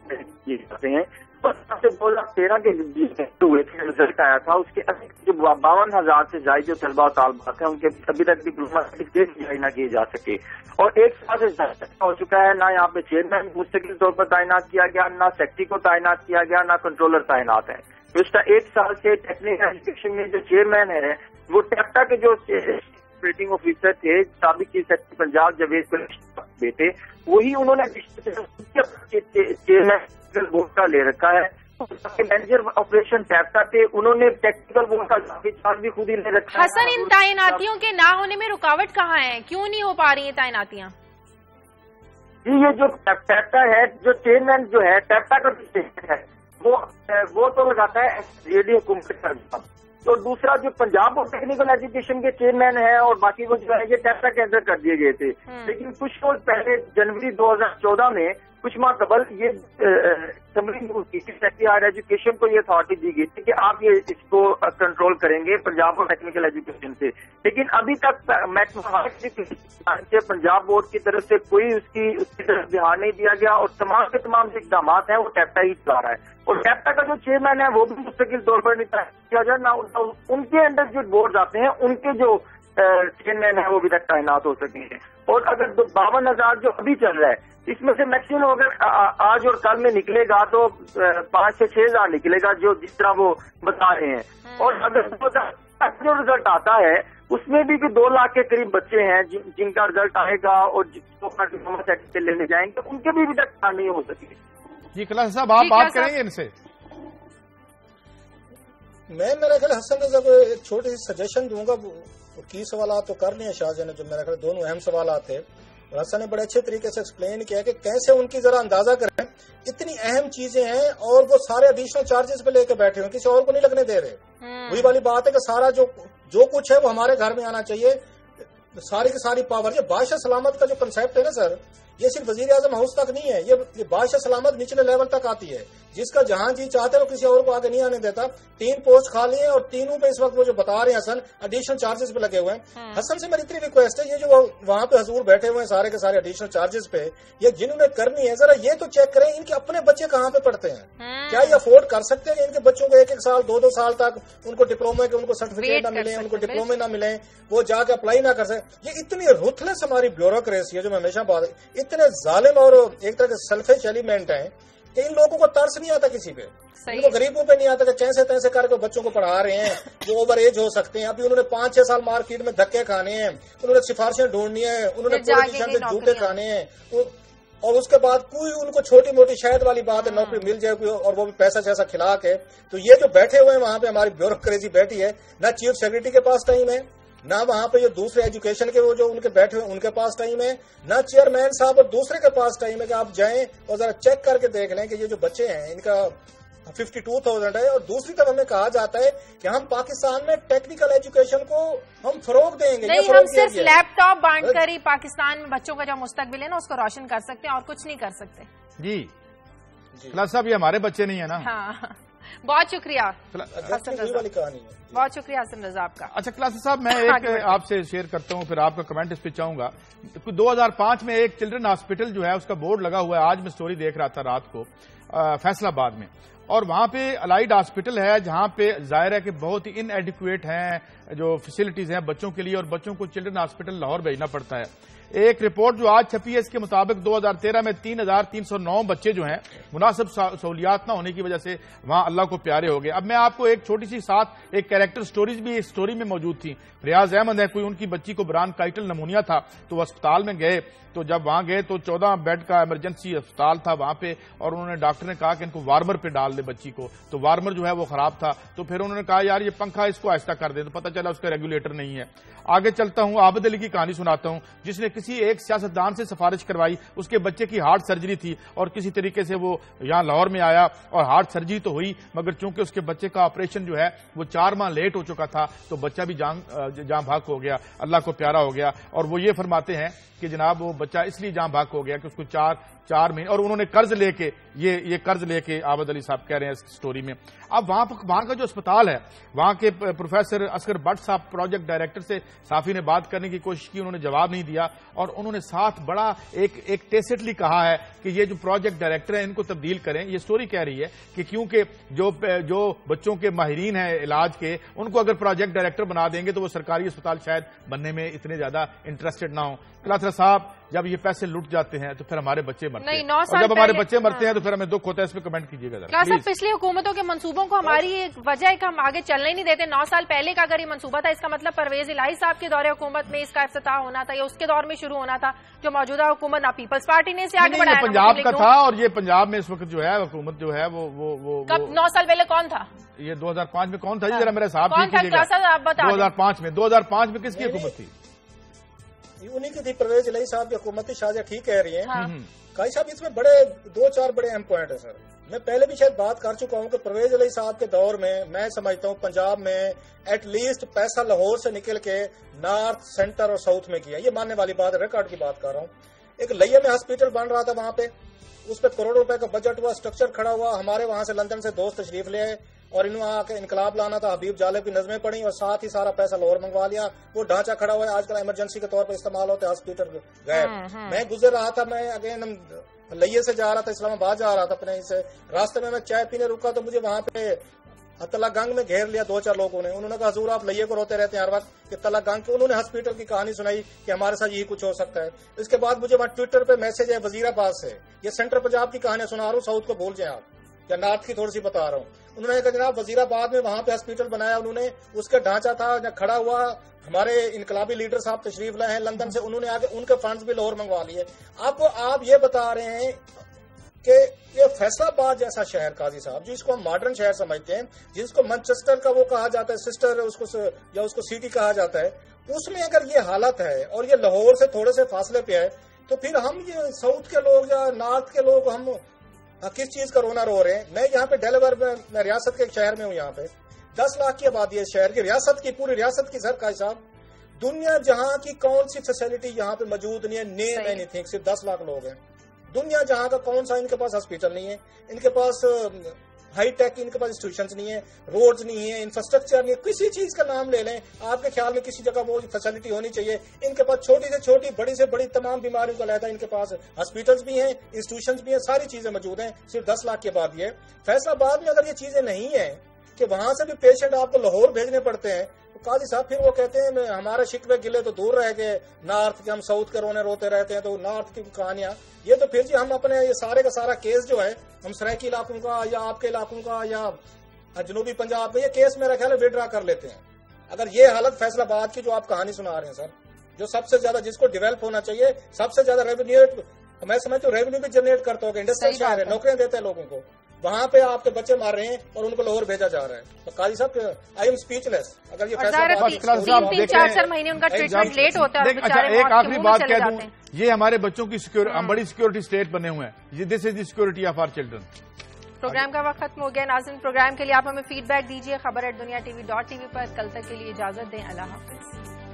کرتے ہیں. سے 2013 کے ہوئے تھے رزلٹ آیا تھا، اس کے جو 52,000 سے زائد جو طلبہ و طالبات ہیں ان کے ابھی تک ڈپلوما سرٹیفکیٹ جاری نہ کیے جا سکے، اور 1 سال سے زیادہ ہو چکا ہے، نہ یہاں پہ چیئرمین مستقل طور پر تعینات کیا گیا، نہ سیکٹری کو تعینات کیا گیا، نہ کنٹرولر تعینات ہے۔ گزشتہ 1 سال سے ٹیکنیکل ایجوکیشن میں جو چیئرمین ہے وہ ٹیپٹا کے جو آپریٹنگ آفیسر تھے سابق چیف سیکرٹری پنجاب جاوید بیٹے، وہی انہوں نے چیئرمین بورڈ کا لے رکھا ہے۔ مینیجر آپریشن ٹیپٹا تھے، انہوں نے ٹیکنیکل بورڈ کا چارج بھی خود ہی لے رکھا ہے۔ حسن، ان تعیناتیوں کے نہ ہونے میں رکاوٹ کہاں ہے؟ کیوں نہیں ہو پا رہی ہیں تعیناتیاں؟ جی یہ جو ٹیپٹا ہے، جو چیئرمین جو ہے ٹیپٹا کا ہے وہ تو لگاتا ہے ریڈی حکومت کا، تو دوسرا جو پنجاب بورڈ ٹیکنیکل ایجوکیشن کے چیئرمین ہیں اور باقی وہ جو ہے یہ ٹیپٹا کے اندر کر دیے گئے تھے، لیکن کچھ روز پہلے جنوری 2014 میں کچھ ماہ قبل یہ سیکرٹری ہائر ایجوکیشن کو یہ اتھارٹی دی گئی تھی کہ آپ یہ اس کو کنٹرول کریں گے پنجاب بورڈ ٹیکنیکل ایجوکیشن سے، لیکن ابھی تک پنجاب بورڈ کی طرف سے کوئی اس کی طرف دھیان نہیں دیا گیا، اور تمام کے تمام جو اقدامات ہیں وہ ٹیپٹا ہی چلا رہا ہے، اور ٹیپٹا کا جو چیئرمین ہے وہ بھی مستقل طور پر نہیں کیا جائے، نہ ان کے انڈر جو بورڈ آتے ہیں ان کے جو چیئرمین ہیں وہ ابھی تک تعینات ہو سکے ہیں۔ اور اگر 52,000 جو ابھی چل رہا ہے اس میں سے میکسیمم اگر آج اور کل میں نکلے گا تو 5 سے 6,000 نکلے گا جو جس طرح وہ بتا رہے ہیں، اور اگر جو رزلٹ آتا ہے اس میں بھی 2 لاکھ کے قریب بچے ہیں جن کا رزلٹ آئے گا اور جس کو ڈپلوما سرٹیفکیٹ لینے جائیں گے ان کے بھی ابھی تک نہیں ہو سکے۔ جی کلاس صاحب آپ بات کریں گے ان سے؟ میں میرا خیال حسن رضا کو ایک چھوٹی سی سجیشن دوں گا، کی سوالات تو کر لیے شاہ نے جو میرا خیال دونوں اہم سوالات تھے، اور حسن نے بڑے اچھے طریقے سے ایکسپلین کیا کہ کیسے ان کی ذرا اندازہ کریں، اتنی اہم چیزیں ہیں اور وہ سارے ایڈیشنل چارجز پہ لے کے بیٹھے ہوئے، کسی اور کو نہیں لگنے دے رہے۔ وہی والی بات ہے کہ سارا جو کچھ ہے وہ ہمارے گھر میں آنا چاہیے، ساری کی ساری پاور۔ یہ بادشاہ سلامت کا جو کنسیپٹ ہے نا سر، یہ صرف وزیر اعظم ہاؤس تک نہیں ہے، یہ بادشاہ سلامت نچلے لیول تک آتی ہے، جس کا جہاں جی چاہتے ہیں وہ کسی اور کو آگے نہیں آنے دیتا۔ 3 پوسٹ خالی ہیں اور تینوں پہ اس وقت وہ جو بتا رہے ہیں حسن ایڈیشنل چارجز پہ لگے ہوئے ہیں۔ حسن سے میری اتنی ریکویسٹ ہے، یہ جو وہاں پہ حضور بیٹھے ہوئے ہیں سارے کے سارے ایڈیشنل چارجز پہ، یہ جنہوں نے کرنی ہے ذرا یہ تو چیک کریں ان کے اپنے بچے کہاں پہ پڑھتے ہیں، کیا یہ افورڈ کر سکتے ہیں کہ ان کے بچوں کو 1-1 سال 2-2 سال تک ان کو ڈپلومے کے ان کو سرٹیفکیٹ نہ ملیں، ان کو ڈپلومے نہ ملیں، وہ جا کے اپلائی نہ کر سکیں۔ یہ اتنی رuthless ہماری بیوروکریسی ہے جو میں ہمیشہ بات، اتنے ظالم اور ایک طرح کے سیلفش ایلیمنٹ ہیں کہ ان لوگوں کو ترس نہیں آتا کسی پہ، ان کو غریبوں پہ نہیں آتا کہ چین سے تین سے کر کے بچوں کو پڑھا رہے ہیں جو اوور ایج ہو سکتے ہیں۔ ابھی انہوں نے 5-6 سال مارکیٹ میں دھکے کھانے ہیں، انہوں نے سفارشیں ڈھونڈنی ہیں، انہوں نے پولیٹیشن سے جوتے کھانے ہیں، اور اس کے بعد کوئی ان کو چھوٹی موٹی شاید والی بات ہے نوکری مل جائے کوئی، اور وہ بھی پیسہ جیسا کھلا کے۔ تو یہ جو بیٹھے ہوئے ہیں وہاں پہ ہماری بیوروکریسی بیٹھی ہے، نہ چیف سیکرٹری کے پاس ٹائم ہے، نہ وہاں پہ جو دوسرے ایجوکیشن کے وہ جو ان کے بیٹھے ہوئے ان کے پاس ٹائم ہے، نہ چیئرمین صاحب اور دوسرے کے پاس ٹائم ہے کہ آپ جائیں اور ذرا چیک کر کے دیکھ لیں کہ یہ جو بچے ہیں ان کا 52,000 ہے۔ اور دوسری طرف ہمیں کہا جاتا ہے کہ ہم پاکستان میں ٹیکنیکل ایجوکیشن کو ہم فروغ دیں گے، نہیں ہم صرف لیپ ٹاپ بانٹ کر ہی پاکستان میں بچوں کا جو مستقبل ہے نا اس کو روشن کر سکتے ہیں اور کچھ نہیں کر سکتے۔ جی کلاس صاحب یہ ہمارے بچے نہیں ہیں نا؟ ہاں بہت شکریہ حسن رضا، بہت شکریہ حسن رضا آپ کا۔ اچھا کلاس صاحب میں ایک آپ سے شیئر کرتا ہوں پھر آپ کا کمنٹ اس پہ چاہوں گا۔ 2005 میں ایک چلڈرن ہاسپٹل جو ہے اس کا بورڈ لگا ہوا ہے، آج میں سٹوری دیکھ رہا تھا رات کو فیصل آباد میں، اور وہاں پہ الائڈ ہاسپٹل ہے جہاں پہ ظاہر ہے کہ بہت ہی ان ایڈیکویٹ ہیں جو فیسلٹیز ہیں بچوں کے لیے، اور بچوں کو چلڈرن ہاسپٹل لاہور بھیجنا پڑتا ہے۔ ایک رپورٹ جو آج چھپی ہے اس کے مطابق 2013 میں 3,309 بچے جو ہیں مناسب سہولیات نہ ہونے کی وجہ سے وہاں اللہ کو پیارے ہو گئے۔ اب میں آپ کو ایک چھوٹی سی ساتھ ایک کیریکٹر سٹوریز بھی اس سٹوری میں موجود تھی۔ ریاض احمد ہے، کوئی ان کی بچی کو برانکائٹل نمونیا تھا تو وہ اسپتال میں گئے، تو جب وہاں گئے تو 14 بیڈ کا ایمرجنسی اسپتال تھا وہاں پہ، اور انہوں نے ڈاکٹر نے کہا کہ ان کو وارمر پہ ڈال دے بچی کو، تو وارمر جو ہے وہ خراب تھا، تو پھر انہوں نے کہا یار یہ پنکھا اس کو آہستہ کر دے، تو پتہ چلا اس کا ریگولیٹر نہیں ہے۔ آگے چلتا ہوں، عابد علی کی کہانی سناتا ہوں جس نے کسی ایک سیاستدان سے سفارش کروائی، اس کے بچے کی ہارٹ سرجری تھی اور کسی طریقے سے وہ یہاں لاہور میں آیا اور ہارٹ سرجری تو ہوئی، مگر چونکہ اس کے بچے کا آپریشن جو ہے وہ 4 ماہ لیٹ ہو چکا تھا تو بچہ بھی جاں بھاگ ہو گیا، اللہ کو پیارا ہو گیا۔ اور وہ یہ فرماتے ہیں کہ جناب وہ بچہ اس لیے جاں بھاگ ہو گیا کہ اس کو 4 مہینے، اور انہوں نے قرض لے کے یہ قرض لے کے عابد علی صاحب کہہ رہے ہیں اس سٹوری میں. اب وہاں کا جو اسپتال ہے، وہاں کے پروفیسر اصغر بٹ صاحب پروجیکٹ ڈائریکٹر سے صحافی نے بات کرنے کی کوشش کی، انہوں نے جواب نہیں دیا، اور انہوں نے ساتھ بڑا ایک ٹیسٹلی کہا ہے کہ یہ جو پروجیکٹ ڈائریکٹر ہیں ان کو تبدیل کریں. یہ سٹوری کہہ رہی ہے کہ کیونکہ جو بچوں کے ماہرین ہیں علاج کے، ان کو اگر پروجیکٹ ڈائریکٹر بنا دیں گے تو وہ سرکاری اسپتال شاید بننے میں اتنے زیادہ انٹرسٹڈ نہ ہوں. کلاترا صاحب، جب یہ پیسے لٹ جاتے ہیں تو پھر ہمارے بچے مرتے ہیں، اور جب ہمارے بچے مرتے ہیں تو پھر ہمیں دکھ ہوتا ہے. اس پہ کمنٹ کیجیے گا ذرا پلیز. پچھلی حکومتوں کے منصوبوں کو ہماری ایک وجہ ہے کہ ہم آگے چلنے ہی نہیں دیتے. 9 سال پہلے کا اگر یہ منصوبہ تھا، اس کا مطلب پرویز الہی صاحب کے دور حکومت میں اس کا افتتاح ہونا تھا یا اس کے دور میں شروع ہونا تھا. جو موجودہ حکومت نہ پیپلز پارٹی نے اسے آگے بڑھایا، پنجاب کا تھا، اور یہ پنجاب میں اس وقت جو ہے حکومت جو ہے وہ 9 سال پہلے کون تھا؟ یہ 2005 میں کون تھا جی؟ ذرا میرے صاحب 2005 میں کس کی حکومت تھی؟ انہیں کی تھی، پرویز الہی صاحب کی حکومت تھی. شاہجہاں ٹھیک کہہ رہی ہیں. قاضی صاحب اس میں 2-4 بڑے اہم پوائنٹ ہیں سر. میں پہلے بھی شاید بات کر چکا ہوں کہ پرویز الہی صاحب کے دور میں سمجھتا ہوں پنجاب میں ایٹ لیسٹ پیسہ لاہور سے نکل کے نارتھ، سینٹر اور ساؤتھ میں کیا. یہ ماننے والی بات ہے، ریکارڈ کی بات کر رہا ہوں. ایک لیا میں ہاسپٹل بن رہا تھا وہاں پہ، اس پہ کروڑوں روپے کا بجٹ ہوا، اسٹرکچر کھڑا ہوا. ہمارے وہاں سے لندن سے دوست تشریف لے آئے اور انہوں نے آ کے انقلاب لانا تھا، حبیب جالب کی نظمیں پڑھی اور ساتھ ہی سارا پیسہ لاہور منگوا لیا. وہ ڈھانچہ کھڑا ہوا ہے، آج کل ایمرجنسی کے طور پر استعمال ہوتا ہے ہاسپٹل غیر. میں گزر رہا تھا، میں اگین لئے سے جا رہا تھا، اسلام آباد جا رہا تھا اپنے سے، راستے میں چائے پینے رکا تو مجھے وہاں پہ تلا گنگ میں گھیر لیا 2-4 لوگوں نے. انہوں نے کہا حضور آپ لئے کو روتے رہتے ہیں ہر وقت کہ تلا گنگ کے. انہوں نے ہاسپٹل کی کہانی سنائی کہ ہمارے ساتھ یہی کچھ ہو سکتا ہے. اس کے بعد مجھے وہاں ٹویٹر پہ میسج ہے وزیر آباد سے، یہ سینٹرل پنجاب کی کہانیاں سنا رہا ہوں، ساؤتھ کو بھول جائیں آپ، یا نارتھ کی تھوڑی سی بتا رہا ہوں. انہوں نے کہا جناب وزیر آباد میں وہاں پہ ہاسپٹل بنایا انہوں نے، اس کا ڈھانچہ تھا کھڑا ہوا. ہمارے انقلابی لیڈر صاحب تشریف لائے ہیں لندن سے، انہوں نے آ کے ان کے فنڈز بھی لاہور منگوا لیے. اب آپ یہ بتا رہے ہیں کہ یہ فیصل آباد جیسا شہر قاضی صاحب جس کو ہم ماڈرن شہر سمجھتے ہیں، جس کو مانچسٹر کا وہ کہا جاتا ہے سسٹر یا اس کو سٹی کہا جاتا ہے، اس میں اگر یہ حالت ہے اور یہ لاہور سے تھوڑے سے فاصلے پہ ہے تو پھر ہم یہ ساؤتھ کے لوگ یا نارتھ کے لوگ ہم کس چیز کا رونا رو رہے ہیں. میں یہاں پہ ڈیلیور میں ریاست کے ایک شہر میں ہوں، یہاں پہ 10 لاکھ کی آبادی ہے شہر کی، ریاست کی، پوری ریاست کی. سر قاضی صاحب دنیا جہاں کی کون سی فیسلٹی یہاں پہ موجود نہیں ہے؟ Name any thing. صرف 10 لاکھ لوگ ہیں. دنیا جہاں کا کون سا ان کے پاس ہاسپٹل نہیں ہے، ان کے پاس ہائی ٹیک، ان کے پاس انسٹیٹیوشنز نہیں ہے، روڈز نہیں ہے، انفراسٹرکچر نہیں ہے. کسی چیز کا نام لے لیں آپ کے خیال میں کسی جگہ وہ فیسلٹی ہونی چاہیے. ان کے پاس چھوٹی سے چھوٹی، بڑی سے بڑی تمام بیماریوں کا علیحدہ ان کے پاس ہاسپٹلز بھی ہیں، انسٹیٹیوشنز بھی ہیں، ساری چیزیں موجود ہیں. صرف 10 لاکھ کی آبادی ہے. فیصل آباد میں اگر یہ چیزیں نہیں ہیں کہ وہاں سے بھی پیشنٹ آپ کو لاہور بھیجنے پڑتے ہیں تو قاضی صاحب پھر وہ کہتے ہیں ہمارے شکوے گلے تو دور رہ گئے، نارتھ کے ہم ساؤتھ کے روتے رہتے ہیں تو نارتھ کی کہانیاں. یہ تو پھر جی ہم اپنے یہ سارے کا سارا کیس جو ہے ہم سرائکی علاقوں کا یا آپ کے علاقوں کا یا جنوبی پنجاب میں یہ کیس میرا خیال ہے وڈرا کر لیتے ہیں. اگر یہ حالت فیصل آباد کی جو آپ کہانی سنا رہے ہیں سر، جو سب سے زیادہ جس کو ڈیولپ ہونا چاہیے، سب سے زیادہ ریونیو، میں سمجھتا ہوں ریونیو بھی جنریٹ کرتا ہوگا، انڈسٹریل شہر ہے، نوکریاں دیتے ہیں لوگوں کو، وہاں پہ آپ کے بچے مار رہے ہیں اور ان کو لاہور بھیجا جا رہا ہے. تو قاضی صاحب آئی ایم اسپیچ لیس. اگر یہ 3-4 مہینے ان کا ٹریٹمنٹ لیٹ ہوتا ہے. اچھا ایک آخری بات کہہ دوں، یہ ہمارے بچوں کی ہم بڑی سیکورٹی اسٹیٹ بنے ہوئے ہیں. This is the security of our children. Programme کا وقت ختم ہو گیا. ناظرین پروگرام کے لیے آپ ہمیں فیڈ بیک دیجیے خبر@دنیا TV.tv پر. کل تک کے لیے اجازت دیں. اللہ حافظ.